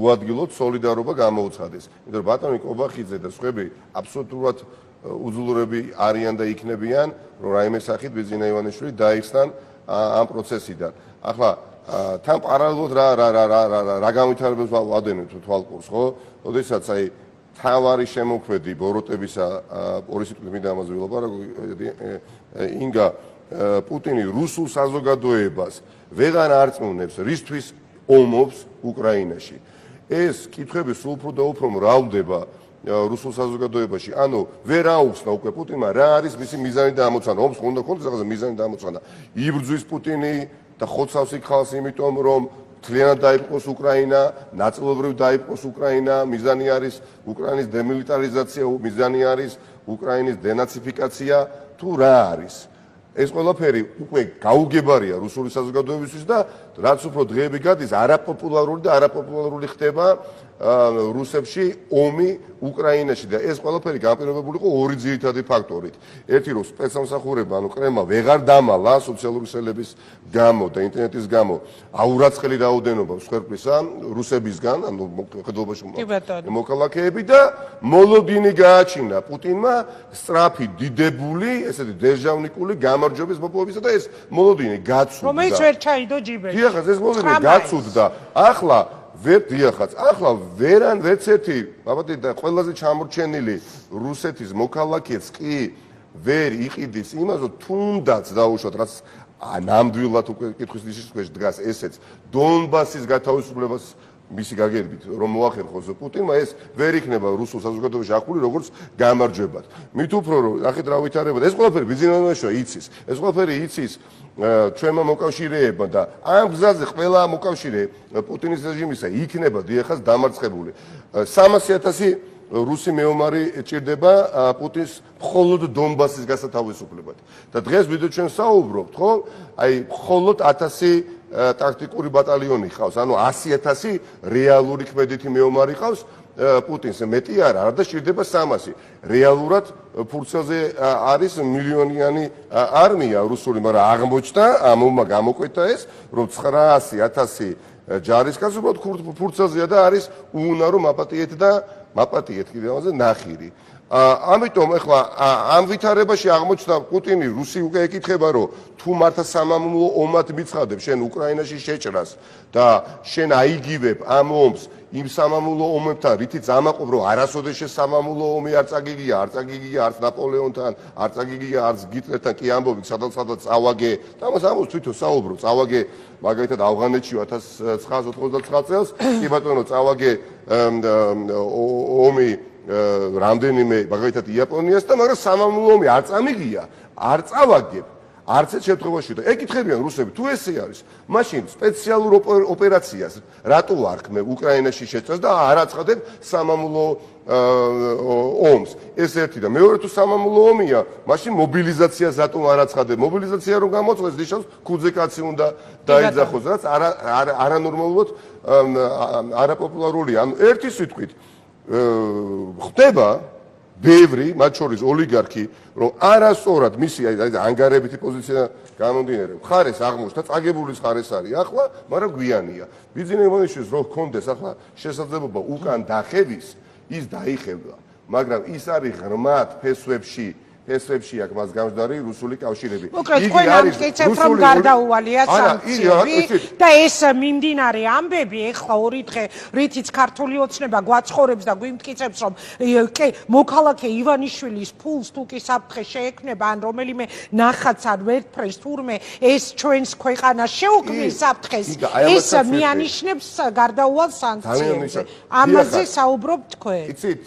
უადგილოდ სოლიდარობა გამოუცხადეს იმიტომ რომ ბატონი კობახიძე და სხვები აბსოლუტურად უძლურები არიან და იქნებიან რომ რაიმე სახით ბიძინა ივანიშვილი დაიხსნან ამ პროცესიდან ახლა თან პარალელურად რა განვითარებებს ვადევნებთ თვალყურს ხო? როდესაც აი თავარი შემოქმედი ბოროტებისა ორი სიტყვით მინდა ამაზე ვილაპარაკო ინგა პუტინი რუსულ საზოგადოებას ვეღარ არწმუნებს რისთვის ომობს უკრაინაში. ეს კითხვები სულ უფრო და უფრო მრავლდება რუსულ საზოგადოებაში. ანუ ვერ აუხსნა უკვე პუტინმა რა არის მისი მიზანი და ამოცანა. ომს უნდა ქონდეს რაღაცა მიზანი და ამოცანა. იბრძვის პუტინი და ხოცავს იქხავს იმიტომ რომ მთლიანად დაიპყროს უკრაინა, ნაწილობრივ დაიპყროს უკრაინა, მიზანი არის უკრაინის დემილიტარიზაცია, მიზანი არის უკრაინის დენაციფიკაცია, თუ რა არის. ეს ყველაფერი უკვე გაუგებარია რუსული საზოგადოებისთვის და რაც უფრო დღეები გადის, არაპოპულარული და არაპოპულარული ხდება რუსებში ომი უკრაინაში და ეს ყველაფერი განპირობებული იყო ორი ძირითადი ფაქტორით. ერთი რომ სპეცსამსახურება, ანუ კრემლმა ვეღარ დამალა სოციალური ქსელების გამო და ინტერნეტის გამო აურაცხელი რაოდენობა მსხვერპლისა რუსებისგან, ანუ ხედობაში მოქალაქეები და მოლოდინი გააჩინა პუტინმა სწრაფი დიდებული, ესეთი დეჟავნიკული გამარჯვების მოპოვებისა და ეს მოლოდინი გაცვდა. რომელიც ვერ ჩაიდო ჯიბეში. დიახაც ეს მოლოდინი გაცვდა. ახლა დიახაც, ახლა ვერც ერთი, აბა და ყველაზე ჩამორჩენილი რუსეთის მოქალაქეც კი ვერ იყიდის იმას, რომ თუნდაც დაუშვათ, რაც ნამდვილად უკვე კითხვის ნიშნის ქვეშ დგას ესეც, დონბასის გათავისუფლებას მისი გაგერბით, რომ მოახერხოს პუტინმა, ეს ვერ იქნება რუსულ საზოგადოებაში აღებული როგორც გამარჯვებად. მით უფრო რომ ნახეთ რა ვითარება და ეს ყველაფერი ბიზნესმენებშია იცის. ეს ყველაფერი იცის ჩვენმა მოკავშირეებმა და ამ გზაზე ყველა მოკავშირე პუტინის რეჟიმისა იქნება დიახაც დამარცხებული. 300,000 რუსი მეომარი ჭირდება პუტინს მხოლოდ დონბასის გასათავისუფლებად. და დღეს ვიდრე ჩვენ საუბრობთ, ხო? აი მხოლოდ 1000 ტაქტიკური ბატალიონი ხავს, ანუ 100,000 რეალური ქმედითი მეომარი ხავს პუტინს, მეტი არა და ჭირდება 300. რეალურად ფურცელზე არის მილიონიანი არმია რუსული, მაგრამ აღმოჩნდა ამ ომმა გამოკვეთა ეს, რომ 900,000 ჯარისკაცი უბრალოდ ფურცელზეა და არის უუნარო მაპატიეთ კიდევ ამაზე ნახირი. ამიტომ ახლა ამ ვითარებაში აღმოჩნდა პუტინი რუსი უკვე ეკითხება რომ თუ მართა სამამულო ომად მიცხადებ შენ უკრაინაში შეჭრას და შენ აიგივებ ამ ომს იმ სამამულო ომებთან რითიც ამაყობ რომ არასოდეს სამამულო ომი არ წაგიგია არც ნაპოლეონთან არ წაგიგია არც გიტლერთან კი ამბობი სადაც წავაგე და ამას ამბობს თვითონ საუბრო წავაგე მაგალითად ავღანეთში 1989 წელს კი ბატონო წავაგე ომი რამდენიმე მაგალითად იაპონიას და მაგრამ სამამულო ომი არ წამიგია არ წავაგებ არც ერთ შემთხვევაში და ეკითხებიან რუსები თუ ესე არის მაშინ სპეციალურ ოპერაციას რატო არქმევ უკრაინაში შეწევს და არ აცხადებ სამამულო ომს ეს ერთი და მეორე თუ სამამულო ომია მაშინ მობილიზაციას რატომ არ აცხადებ მობილიზაცია რომ გამოწვეს ნიშნავს ქუძე კაცი უნდა დაიძახოს რაც არანორმალურად არაპოპულარულია ანუ ერთი სიტყვით ხდება ბევრი მათ შორის ოლიგარქი რომ არასწორად მისი ანგარებითი პოზიცია გამომდინარე მხარეს აღმოჩნდა წაგებულის მხარეს არის ახლა მაგრამ გვიანია ბიძინა ივანიშვილის რო ჰქონდეს ახლა შესაძლებლობა უკან დახევის ის დაიხევდა მაგრამ ის არის ღრმად ფესვებში აქ მას გამჯდარი რუსული კავშირები. მოკლედ თქვენ ამტკიცებთ რომ გარდაუვალია სანქციები და ეს მიმდინარე ამბები ეხლა 2 დღე რითიც ქართული ოცნება გვაცხოვრებს და გვიმტკიცებს რომ მოქალაქე ივანიშვილის ფულს თუ კი საფრთხე შეექმნება ან რომელიმე ნახატს არ ვერტფრენს თურმე ეს ჩვენს ქვეყანას შეუქმნის საფრთხეს ეს მიანიშნებს გარდაუვალ სანქციებზე. ამაზე საუბრობთ თქვენ. იცით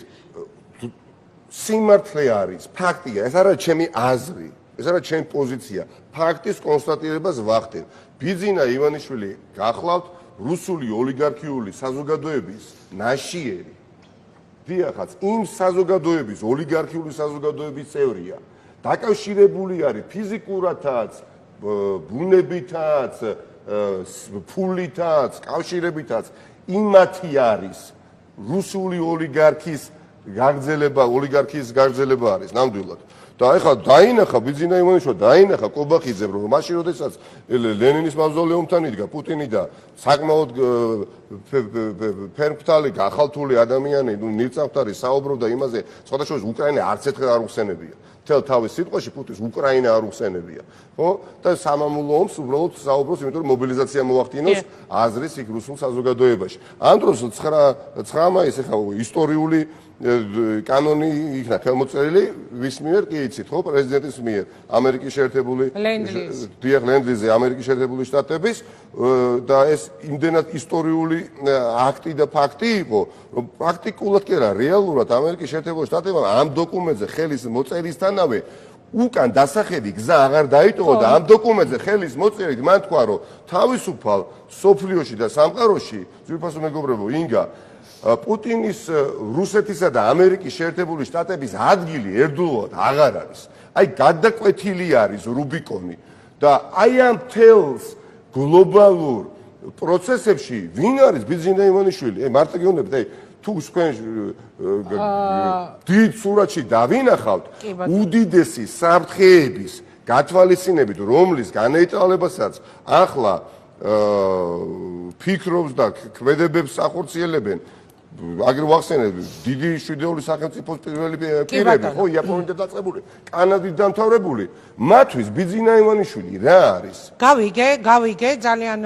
სიმართლე არის, ფაქტია, ეს არა ჩემი აზრი, ეს არა ჩემი პოზიცია, ფაქტის კონსტატირებას ვახდენ. ბიძინა ივანიშვილი გახლავთ რუსული ოლიგარქიული საზოგადოების ნაშიერი. დიახაც, იმ საზოგადოების, ოლიგარქიული საზოგადოების წევრია. დაკავშირებული არის ფიზიკურათაც, ბუნებითაც, ფულითაც, კავშირებითაც, იმათი არის რუსული ოლიგარქის გაგრძელება ოლიგარქიის გაგრძელება არის ნამდვილად და ეხლა დაინახა ბიძინა ივანიშვილი დაინახა კობახიძემ რომ მაშინ როდესაც ლენინის მავზოლეუმთან იდგა პუტინი და საკმაოდ ფერმფრთალი გახალთული ადამიანი ნირწამხტარი საუბრობდა იმაზე სხვადასხვა უკრაინა არც ერთხელ არ უხსენებია თელ თავის სიტყვაში პუტინს უკრაინა არ უხსენებია ხო და სამამულო ომს უბრალოდ საუბრობს იმიტომ რომ მობილიზაცია მოახდინოს აზრის იქ რუსულ საზოგადოებაში ამ დროს 9 მაისს ეხლა ისტორიული კანონი იქნა ხელმოწერილი ვის მიერ კი იცით ხო პრეზიდენტის მიერ ამერიკის შეერთებული ლენდ-ლიზზე ამერიკის შეერთებული შტატების და ეს იმდენად ისტორიული აქტი და ფაქტი იყო რომ პრაქტიკულად კი არა რეალურად ამერიკის შეერთებული შტატებმა ამ დოკუმენტზე ხელის მოწერისთანავე უკან დასახები გზა აღარ დაიტოვა და ამ დოკუმენტზე ხელის მოწერით მან თქვა რომ თავისუფალ სოფლიოში და სამყაროში ძვირფასო მეგობრებო ინგა პუტინის რუსეთისა და ამერიკის შეერთებული შტატების ადგილი ერთდროულად აღარ არის. აი გადაკვეთილი არის რუბიკონი და აი ამ თელს გლობალურ პროცესებში ვინ არის ბიძინა ივანიშვილი? მარტო გეუბნებით, აი თუ თქვენ დიდ სურათში დავინახავთ უდიდესი საფრთხეების გათვალისწინებით, რომლის განეიტალებასაც ახლა ფიქრობს და ქმედებებს ახორციელებენ აგერ ვახსენებ დიდი შვიდეული სახელმწიფოს პირველი პირები ხო იაპონიიდან დაწყებული კანადით დამთავრებული მათთვის ბიძინა ივანიშვილი რა არის გავიგე ძალიან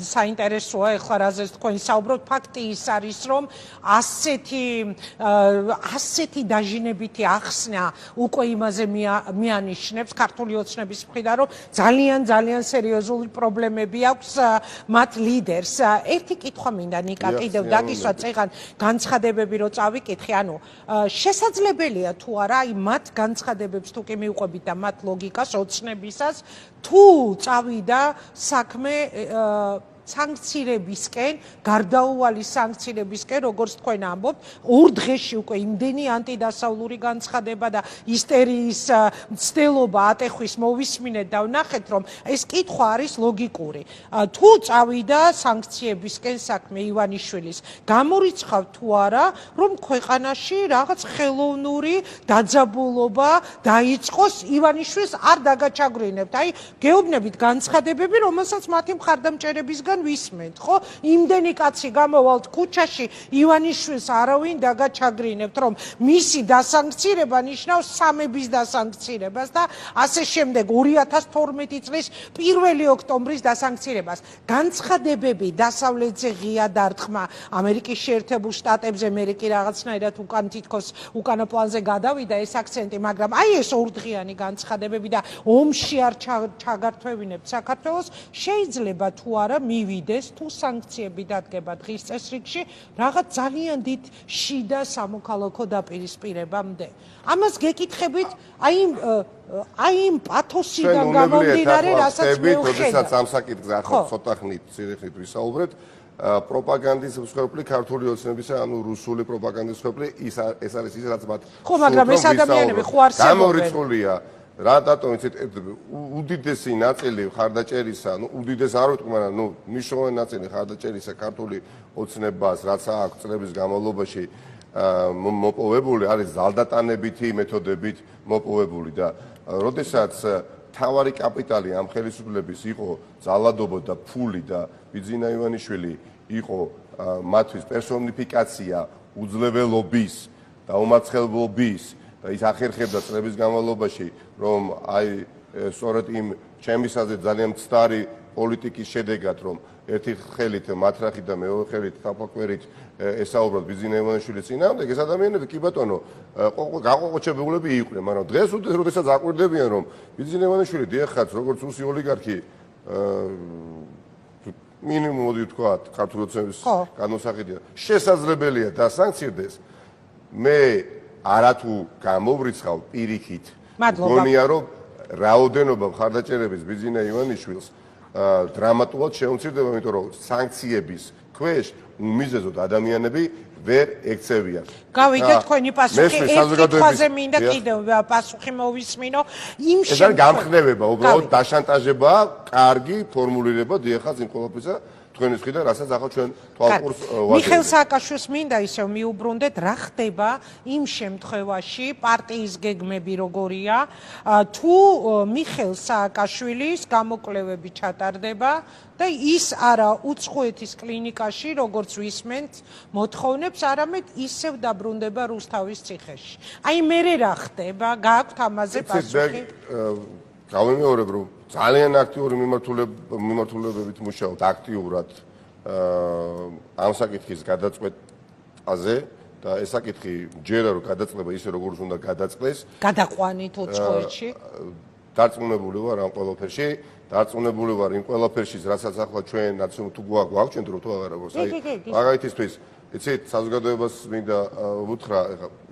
საინტერესოა ეხლა რაზეც თქვენ საუბრობთ ფაქტი ის არის რომ ასეთი დაჟინებითი ახსნა უკვე იმაზე მიანიშნებს ქართული ოცნების მხრიდან რომ ძალიან სერიოზული პრობლემები აქვს მათ ლიდერს ერთი კითხვა მინდა ნიკა კიდევ დაგისვა წეღან განცხადებები რო წავიკითხე, ანუ შესაძლებელია თუ არა აი მათ განცხადებებს თუ კი მივყვებით და მათ ლოგიკას ოცნებისას თუ წავიდა საქმე სანქციებისკენ, გარდაუვალი სანქციებისკენ, როგორც თქვენ ამბობთ, 2 დღეში უკვე იმდენი ანტიდასავლური განცხადება და ისტერიის მცდელობა ატეხვის მოვისმინეთ და ვნახეთ, რომ ეს კითხვა არის ლოგიკური. თუ წავიდა სანქციებისკენ საქმე ივანიშვილის, გამორიცხავთ თუ არა, რომ ქვეყანაში რაღაც ხელოვნური დაძაბულობა დაიწყოს ივანიშვილს არ დაგაჩაგვრინებთ. აი, გეუბნებით განცხადებები, რომელსაც მათი მხარდამჭერებისგან ვისმენთ, ხო? იმდენი კაცი გამოვალთ ქუჩაში, ივანიშვილს არავინ დაგაჩაგრინებთ, რომ მისი დასანქცირება ნიშნავს სამების დასანქცირებას და ასე შემდეგ 2012 წლის 1 ოქტომბრის დასანქცირებას. განცხადებები დასავლეთზე ღია დარტყმა, ამერიკის შეერთებულ შტატებზე მე კი რაღაცნაირად უკან თითქოს უკანა პლანზე გადავიდა ეს აქცენტი, მაგრამ აი ეს 2 დღიანი განცხადებები და ომში არ ჩაგართვევინებთ საქართველოს, შეიძლება თუ არა მივიდეს, თუ სანქციები დადგება დღის წესრიგში, რაღაც ძალიან დიდ შიდა სამოქალაქო დაპირისპირებამდე. ამას გეკითხებით, აი იმ პათოსიდან გამომდინარე, რასაც მე ვხედავ. როდესაც ამ საკითხზე ახლა ცოტა ხნით ვისაუბრეთ, პროპაგანდის მსხვერპლი ქართული ოცნებისა, ანუ რუსული პროპაგანდის მსხვერპლი, ეს არის ის, რაც მათ ხო, მაგრამ ეს ადამიანები ხო არსებობენ. გამორიცხულია რა დატომ იცით უდიდესი ნაწილი ხარდაჭერისა, ნუ უდიდეს არ ვიტყვი, მაგრამ ნუ მნიშვნელოვანი ნაწილი ხარდაჭერისა ქართული ოცნებას, რაც აქვს წლების განმავლობაში მოპოვებული, არის ზალდატანებითი მეთოდებით მოპოვებული და როდესაც თავარი კაპიტალი ამ ხელისუფლების იყო ძალადობა და ფული და ბიძინა ივანიშვილი იყო მათთვის პერსონიფიკაცია უძლებელობის და უმარცხებლობის და ის ახერხებდა წლების განმავლობაში, რომ აი სწორედ იმ ჩემისაზე ძალიან მცდარი პოლიტიკის შედეგად, რომ ერთი ხელით მათრახით და მეორე ხელით თაფაკვერით ესაუბროთ ბიძინა ივანიშვილის წინააღმდეგ, ეს ადამიანები კი ბატონო გაყოყოჩებულები იყვნენ, მაგრამ დღეს როდესაც აკვირდებიან, რომ ბიძინა ივანიშვილი დიახაც როგორც რუსი ოლიგარქი მინიმუმ მოდი ვთქვათ, ქართული ოცნების განმოსახედია, შესაძლებელია დასანქცირდეს. მე არათუ გამოვრიცხავ პირიქით. მგონია, რომ რაოდენობა მხარდაჭერების ბიძინა ივანიშვილს დრამატულად შეუმცირდება, იმიტომ რომ სანქციების ქვეშ უმიზეზოდ ადამიანები ვერ ექცევიან. გავიგეთ თქვენი პასუხი. ერთ კითხვაზე მინდა კიდევ პასუხი მოვისმინო. იმ ეს არის გამხნევება, უბრალოდ დაშანტაჟება, კარგი ფორმულირება დიახაც იმ ყველაფერზე თქვენის მხრიდან, რასაც ახლა ჩვენ თვალყურს ვაძლევთ. მიხეილ სააკაშვილს მინდა ისევ მიუბრუნდეთ, რა ხდება იმ შემთხვევაში, პარტიის გეგმები როგორია, თუ მიხეილ სააკაშვილის გამოკვლევები ჩატარდება და ის არა უცხოეთის კლინიკაში, როგორც ვისმენთ, მოთხოვნებს, არამედ ისევ დაბრუნდება რუსთავის ციხეში. აი მე რა ხდება, გააქვთ ამაზე პასუხი? გავიმეორებ, რომ ძალიან აქტიური მიმართულებებით მუშაობთ აქტიურად ამ საკითხის გადაწყვეტაზე და ეს საკითხი ჯერა რომ გადაწყდება ისე როგორც უნდა გადაწყდეს. გადაყვანით უცხოეთში. დარწმუნებული ვარ ამ ყველაფერში, დარწმუნებული ვარ იმ ყველაფერშიც, რასაც ახლა ჩვენ თუ გვაქვს თუ აღარა გვაქვს. აი მაგალითისთვის, იცით, საზოგადოებას მინდა ვუთხრა,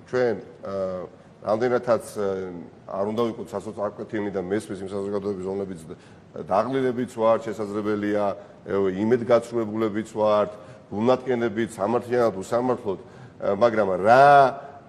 ჩვენ რამდენადაც არ უნდა ვიყოთ სასოწარკვეთილი და მესმის იმ საზოგადოების ზონებიც დაღლილებიც ვართ, შესაძლებელია იმედგაცრუებულებიც ვართ, გულმატკენებით, სამართლიანად, უსამართლოდ, მაგრამ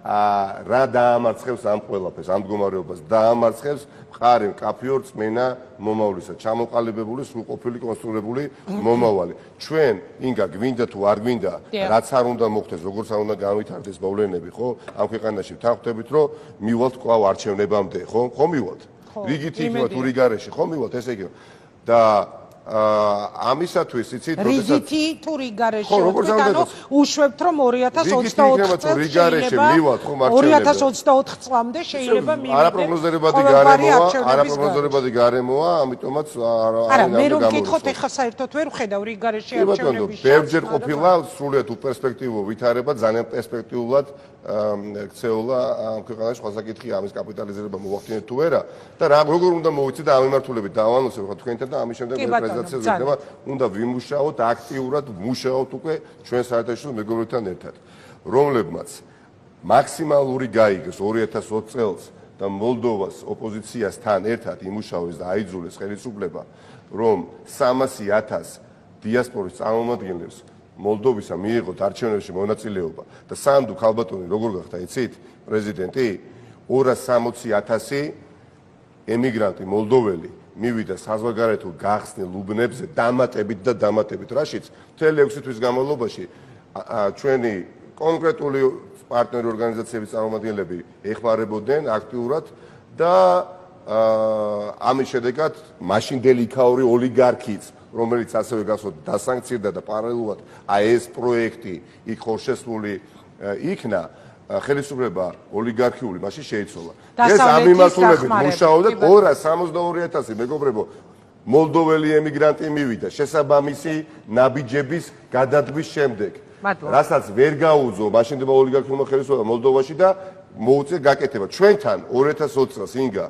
რა დაამარცხებს ამ ყველაფერს, ამ მდგომარეობას დაამარცხებს მხარი მკაფიო რწმენა მომავლისა, ჩამოყალიბებული, სრულყოფილი, კონსტრუირებული მომავალი. ჩვენ ინგა გვინდა თუ არ გვინდა, რაც არ უნდა მოხდეს, როგორც არ უნდა განვითარდეს მოვლენები, ხო? ამ ქვეყანაში ვთანხმდებით, რომ მივალთ კვლავ არჩევნებამდე, ხო? ხო მივალთ. რიგით იქნება თუ რიგარეში, ხო მივალთ, ესე იგი. და ამისათვის იცით რიგითი თუ რიგარეში ანუ უშვებთ რომ 2024 წლამდე შეიძლება მივიდეთ არაპროგნოზირებადი გარემოა, ამიტომაც არა მე რომ გითხოთ ეხლა საერთოდ ვერ ვხედავ რიგარეში არჩევნების შედეგს. ბევრჯერ ყოფილა სრულიად უპერსპექტივო ვითარება, ძალიან პერსპექტიულად ქცეულა ამ ქვეყანაში სხვა საკითხი ამის კაპიტალიზება მოახდინეთ თუ არა და როგორ უნდა მოვიცეთ და ამ მიმართულებით დავანონსებ ხო თქვენთან და ამის შემდეგ პრეზენტაციაზე იქნება უნდა ვიმუშაოთ აქტიურად ვმუშაოთ უკვე ჩვენ საერთაშორისო მეგობრებთან ერთად რომლებმაც მაქსიმალური გაიგეს 2020 წელს და მოლდოვას ოპოზიციასთან ერთად იმუშავეს და აიძულეს ხელისუფლება რომ 300,000 დიასპორის წარმომადგენლებს მოლდოვისა მიიღოთ არჩევნებში მონაწილეობა და სანდუ ქალბატონი როგორ გახდა იცით პრეზიდენტი 260,000 ემიგრანტი მოლდოველი მივიდა საზღვარგარეთულ გახსნილ უბნებზე დამატებით რაშიც მთელი 6 თვის განმავლობაში ჩვენი კონკრეტული პარტნიორი ორგანიზაციების წარმომადგენლები ეხმარებოდნენ აქტიურად და ამის შედეგად მაშინდელი იქაური ოლიგარქიც რომელიც ასევე გასვლა დასანქცირდა და პარალელურად ეს პროექტი იქ ხორშესული იქნა ხელისუფლება ოლიგარქიული მაშინ შეიცვალა. ეს ამ მიმართულებით მუშაობდა 262,000 მეგობრებო მოლდოველი ემიგრანტი მივიდა შესაბამისი ნაბიჯების გადადგმის შემდეგ. რასაც ვერ გაუძლო მაშინდელმა ოლიგარქიულმა ხელისუფლებამ მოლდოვაში და მოუწია გაკეთება. ჩვენთან 2020 წელს ინგა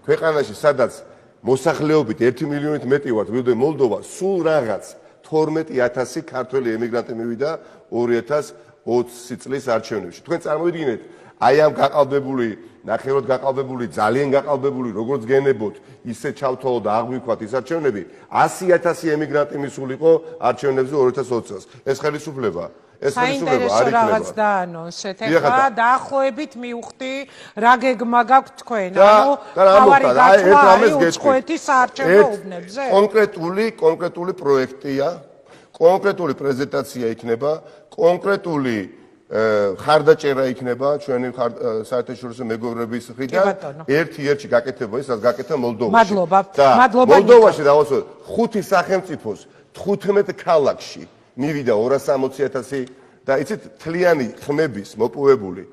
ქვეყანაში სადაც მოსახლეობით 1 მილიონით მეტი ვართ, ვიდრე მოლდოვა, სულ რაღაც 12,000 ქართველი ემიგრანტი მივიდა 2020 წლის არჩევნებში. თქვენ წარმოვიდგინეთ, აი ამ გაყალბებული, ნახევრად გაყალბებული, ძალიან გაყალბებული, როგორც გენებოთ, ისე ჩავთვალოთ და აღვიქვათ ის არჩევნები, 100,000 ემიგრანტი მისულიყო არჩევნებზე 2020 წელს. ეს ხელისუფლება ეს ხელისუფლება არ იქნება. რაღაც დაანონსეთ. ეხლა დაახლოებით მივხვდი რა გეგმა გაქვთ თქვენ. ანუ თავარი გაწვა უცხოეთის საარჩევნო უბნებზე. კონკრეტული პროექტია, კონკრეტული პრეზენტაცია იქნება, კონკრეტული ხარდაჭერა იქნება ჩვენი საერთაშორისო მეგობრების მხრიდან ერთ-ერთი გაკეთება ის რაც გაკეთა მოლდოვაში. მადლობა. მოლდოვაში დავასრულოთ 5 სახელმწიფოს 15 ქალაქში მივიდა 260,000 და იცით თლიანი ხმების მოპოვებული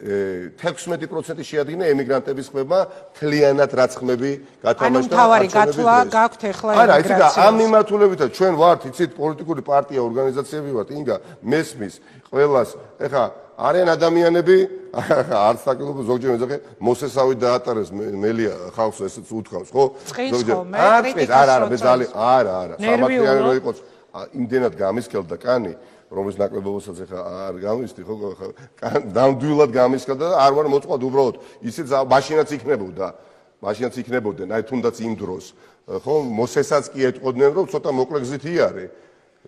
16% შეადგინა ემიგრანტების ხმება თლიანად რაც ხმები გათამაშდა. ანუ თავარი გათვლა გაქვთ ეხლა ემიგრაციას. არა, ამ მიმართულებითაც ჩვენ ვართ, იცით, პოლიტიკური პარტია, ორგანიზაციები ვართ, ინგა მესმის ყველას. ეხლა არიან ადამიანები, არც საკითხი ზოგჯერ მეძახე, მოსესავით დაატარეს მელია ხალხს ესეც უთქვამს, ხო? ზოგჯერ არა, მე ძალიან არა, სამართლიანი რო იყოს, იმდენად გამისკელდა კანი რომის ნაკლებობასაც ახლა არ გამისდი ხო ნამდვილად გამისკდა და არ ვარ მოწყობ უბრალოდ ისიც მაშინაც იქნებოდნენ აი თუნდაც იმ დროს ხო მოსესაც კი ეტყოდნენ რომ ცოტა მოკლე გზით იარე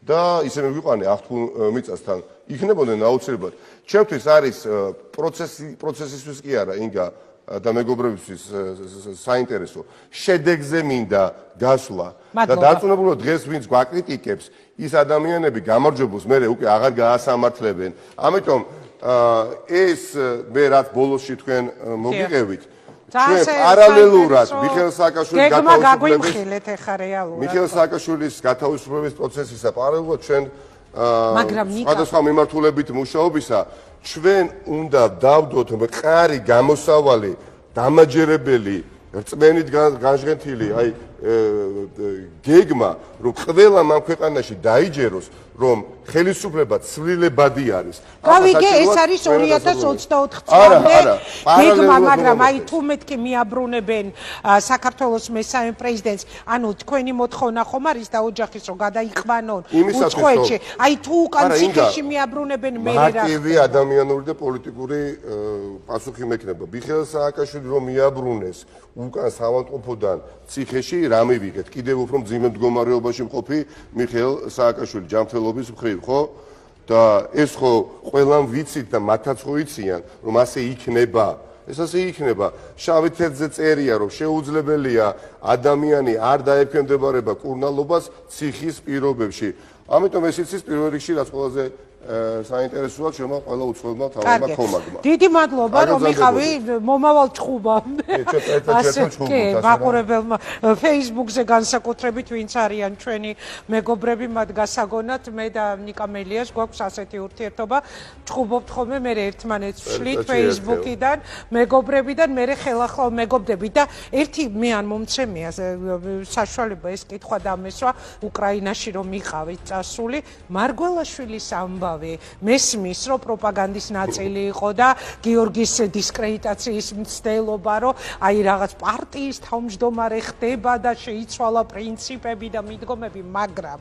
და ისე მივიყვანე ახთუ მიწასთან იქნებოდნენ აუცილებლად ჩემთვის არის პროცესისთვის კი არა ინგა და მეგობრებისთვის საინტერესო შედეგზე მინდა გასვლა და დარწმუნებულად დღეს ვინც გვაკრიტიკებს ის ადამიანები გამარჯვებულს მე უკვე აღარ გაასამართლებენ ამიტომ ეს მე რაც ბოლოსში თქვენ მოგიყევით ჩვენ პარალელურად მიხეილ სააკაშვილის გათავისუფლების პროცესისა პარალელურად ჩვენ სხვადასხვა მიმართულებით მუშაობისა ჩვენ უნდა დავდოთ მყარი გამოსავალი დამაჯერებელი რწმენით განჟღენთილი აი გეგმა რომ ყველა მან ქვეყანაში დაიჯეროს რომ ხელისუფლება ცვლილებადი არის. გავიგე ეს არის 2024 წლამდე გეგმა, მაგრამ აი თუ მეთქი მიაბრუნებენ საქართველოს მესამე პრეზიდენტს, ანუ თქვენი მოთხოვნა ხომ არის და ოჯახის რომ გადაიყვანონ უცხოეთში. აი თუ უკან ციხეში მიაბრუნებენ მე რა. მარტივი ადამიანური და პოლიტიკური პასუხი მექნება. მიხეილ სააკაშვილი რომ მიაბრუნეს უკან საავადმყოფოდან ციხეში რა მივიღეთ? კიდევ უფრო მძიმე მდგომარეობაში მყოფი მიხეილ სააკაშვილი ჯანმრთელობის მხრივ, ხო? და ეს ხო ყველამ ვიცით და მათაც ხო იციან, რომ ასე იქნება. ეს ასე იქნება. შავი თეთრზე წერია, რომ შეუძლებელია ადამიანი არ დაექვემდებარება კურნალობას ციხის პირობებში. ამიტომ ეს იცის პირველ რიგში რაც ყველაზე საინტერესოა ჩემო ყველა უცხოელმა თავმა ხომაგმა. დიდი მადლობა რომ იყავი მომავალ ჭხუბამდე. მაყურებელმა Facebook-ზე განსაკუთრებით ვინც არიან ჩვენი მეგობრები მათ გასაგონად მე და ნიკა მელიას გვაქვს ასეთი ურთიერთობა. ჭხუბობთ ხოლმე მე ერთმანეთს ვშლით Facebook-იდან მეგობრებიდან მე ხელახლა მეგობრები და ერთი მე ან მომცემია საშუალება ეს კითხვა დამესვა უკრაინაში რომ იყავით წასული მარგველაშვილის ამბავი მესმის რომ პროპაგანდის ნაწილი იყო და გიორგის დისკრედიტაციის მცდელობა რომ აი რაღაც პარტიის თავმჯდომარე ხდება და შეიცვალა პრინციპები და მიდგომები მაგრამ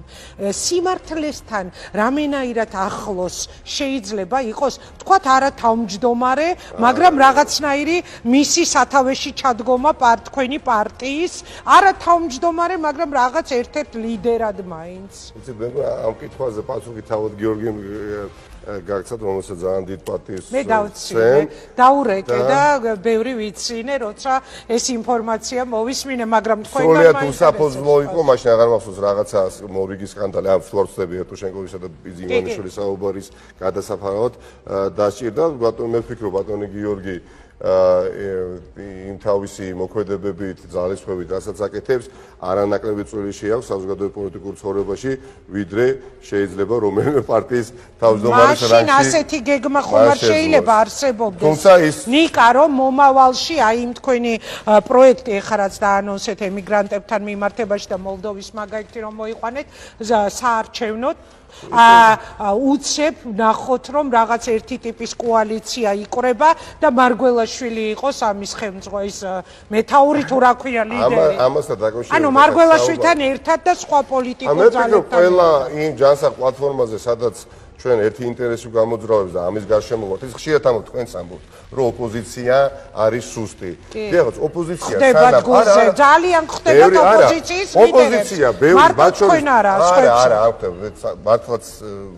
სიმართლესთან რამენაირად ახლოს შეიძლება იყოს თქვათ არა თავმჯდომარე მაგრამ რაღაცნაირი მისი სათავეში ჩადგომა თქვენი პარტიის არა თავმჯდომარე მაგრამ რაღაც ერთ-ერთ ლიდერად მაინც იცი ამ კითხვაზე პასუხი თავად გიორგი გაგცად რომელსაც ძალიან დიდ პარტიის მე დავცინე დაურეკე და ბევრი ვიცინე როცა ეს ინფორმაცია მოვისმინე მაგრამ თქვენ სრულიად უსაფუძვლო იყო მაშინ აღარ მახსოვს რაღაცა მორიგი სკანდალი ამ ფლორცდები ეტუშენკოვისა და ბიზიმანიშვილის საუბარის გადასაფარავად დასჭირდა ბატონი მე ვფიქრობ ბატონი გიორგი იმ თავისი მოქმედებებით ძალისხმევით რასაც აკეთებს არანაკლები წვლილი შეაქვს საზოგადოებრივ პოლიტიკურ ცხოვრებაში ვიდრე შეიძლება რომელიმე პარტიის თავმჯდომარის რანგში მაშინ ასეთი გეგმა ხომ არ შეიძლება არსებობდეს ნიკა რომ მომავალში აი იმ თქვენი პროექტი ეხლა რაც დაანონსეთ ემიგრანტებთან მიმართებაში და მოლდოვის მაგალითი რომ მოიყვანეთ საარჩევნოდ უცებ ნახოთ რომ რაღაც ერთი ტიპის კოალიცია იკრება და მარგველაშვილი იყოს ამის ხელმძღვანელი ის მეთაური თუ რა ქვია ლიდერი. ამასთან დაკავშირებით. ანუ მარგველაშვილთან ერთად და სხვა პოლიტიკურ ძალებთან. ყველა იმ ჯანსაღ პლატფორმაზე, სადაც ჩვენ ერთი ინტერესი გამოძრავებს და ამის გარშემო ვართ, ის ხშირად ამბობთ, თქვენც ამბობთ, რომ ოპოზიცია არის სუსტი. დიახ, ოპოზიცია ძალიან ხდებათ ოპოზიციის ლიდერები. ოპოზიცია, ბევრი ბაჩორი. არა, მართლაც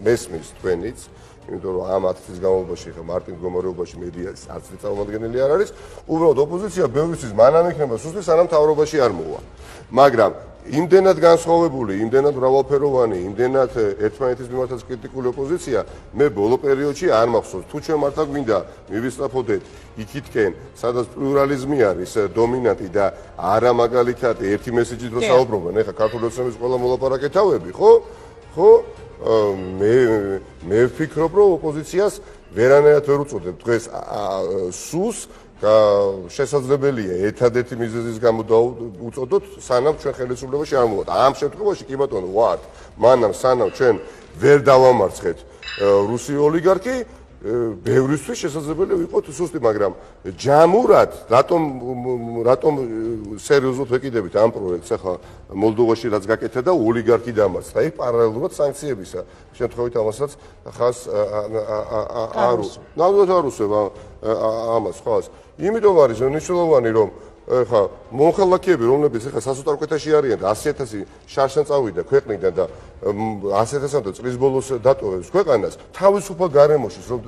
მესმის თქვენიც. იმიტომ რომ ამ 10 წლის განმავლობაში ხა მარტინ მდგომარეობაში მედიას არც წარმომადგენელი არ არის, უბრალოდ ოპოზიცია ბევრისთვის მანამ იქნება სუსტი, სანამ თავრობაში არ მოვა. მაგრამ იმდენად განსხვავებული, იმდენად მრავალფეროვანი, იმდენად ერთმანეთის მიმართაც კრიტიკული ოპოზიცია, მე ბოლო პერიოდში არ მახსოვს. თუ ჩვენ მართლა გვინდა მივისწრაფოდეთ იქითკენ, სადაც პლურალიზმი არის დომინანტი და არა მაგალითად ერთი მესეჯით რო საუბრობენ, ეხა ქართული ოცნების ყველა მოლაპარაკე თავები, ხო? მე ვფიქრობ, რომ ოპოზიციას ვერანაირად ვერ უწოდებ დღეს სუს შესაძლებელია ერთადერთი მიზეზის გამო დაუწოდოთ, სანამ ჩვენ ხელისუფლებაში არ მოვართ. ამ შემთხვევაში კი ბატონო ვართ. მანამ სანამ ჩვენ ვერ დავამარცხეთ რუსი ოლიგარქი, ბევრისთვის შესაძლებელია ვიყოთ სუსტი, მაგრამ ჯამურად რატომ სერიოზულად ვეკიდებით ამ პროექტს ახლა მოლდოვაში რაც გაკეთა და ოლიგარქი დამარცხა. აი პარალელურად სანქციებისა შემთხვევით ამასაც ხას არ უსვებ ამას ხას. იმიტომ არის მნიშვნელოვანი რომ ეხა მონხელაკიები რომლებიც ეხა სასოწარკვეთაში არიან და 100,000 შარშან წავიდა ქვეყნიდან და 100,000-ამდე წლის ბოლოს დატოვებს ქვეყანას თავისუფალ გარემოში რომ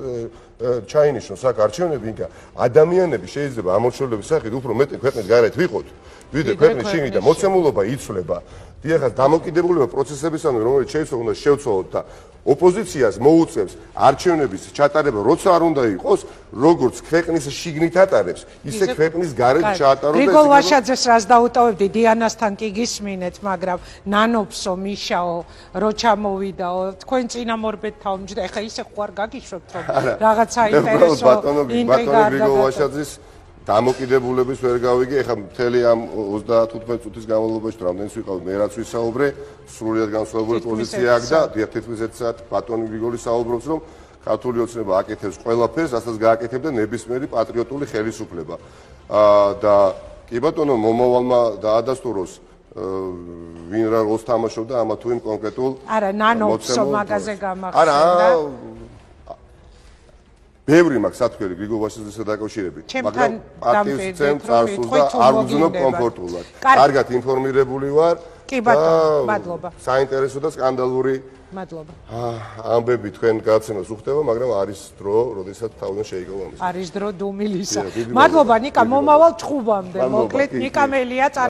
ჩაინიშნოს აქ არჩევნები, იქა ადამიანები შეიძლება ამორჩევლების სახით უფრო მეტი ქვეყნის გარეთ ვიყოთ, ვიდრე ქვეყნის შიგნით და მოცემულობა იცვლება. დიახ, დამოკიდებულება პროცესებისამე, რომელიც შეიძლება უნდა შევცვალოთ და ოპოზიციას მოუწევს არჩევნების ჩატარება, როცა არ უნდა იყოს, როგორც ქვეყნის შიგნით ატარებს, ისე ქვეყნის გარეთ ჩაატაროს. გრიგოლ ვაშაძეს რას დაუტოვებდი, დიანასთან კი გისმინეთ, მაგრამ ნანოფსო, მიშაო, რო ჩამოვიდაო, თქვენ წინამორბედ თავმჯდა, ეხა ისე ხო არ გაგიშვებთ, რომ რაღაც საინტერესო ინტრიგა არ გრიგოლ ვაშაძის დამოკიდებულების ვერ გავიგე, ეხა მთელი ამ 35 წუთის განმავლობაში რამდენიც ვიყავ მე რაც ვისაუბრე, სრულიად განსხვავებული პოზიცია აქვს და თითქმის 1 საათ ბატონი გრიგოლი საუბრობს, რომ ქართული ოცნება აკეთებს ყველაფერს, რასაც გააკეთებდა ნებისმიერი პატრიოტული ხელისუფლება. და კი ბატონო, მომავალმა დაადასტუროს ვინ რა როლს თამაშობდა ამა თუ იმ კონკრეტულ არა, ნანოფსო მაგაზე გამახსენდა. ბევრი მაქვს სათქველი გრიგოლ ვაშაძესთან დაკავშირებით, მაგრამ პარტიის ცენტრს წარსულს და არ ვგზნობ კომფორტულად. კარგად ინფორმირებული ვარ. კი ბატონო, მადლობა. საინტერესო და სკანდალური მადლობა. ამბები თქვენ გაცემას უხდება, მაგრამ არის დრო, როდესაც თავიდან შეიკავო ამის. არის დრო დუმილისა. მადლობა ნიკა, მომავალ ჭხუბამდე. მოკლედ ნიკა მელია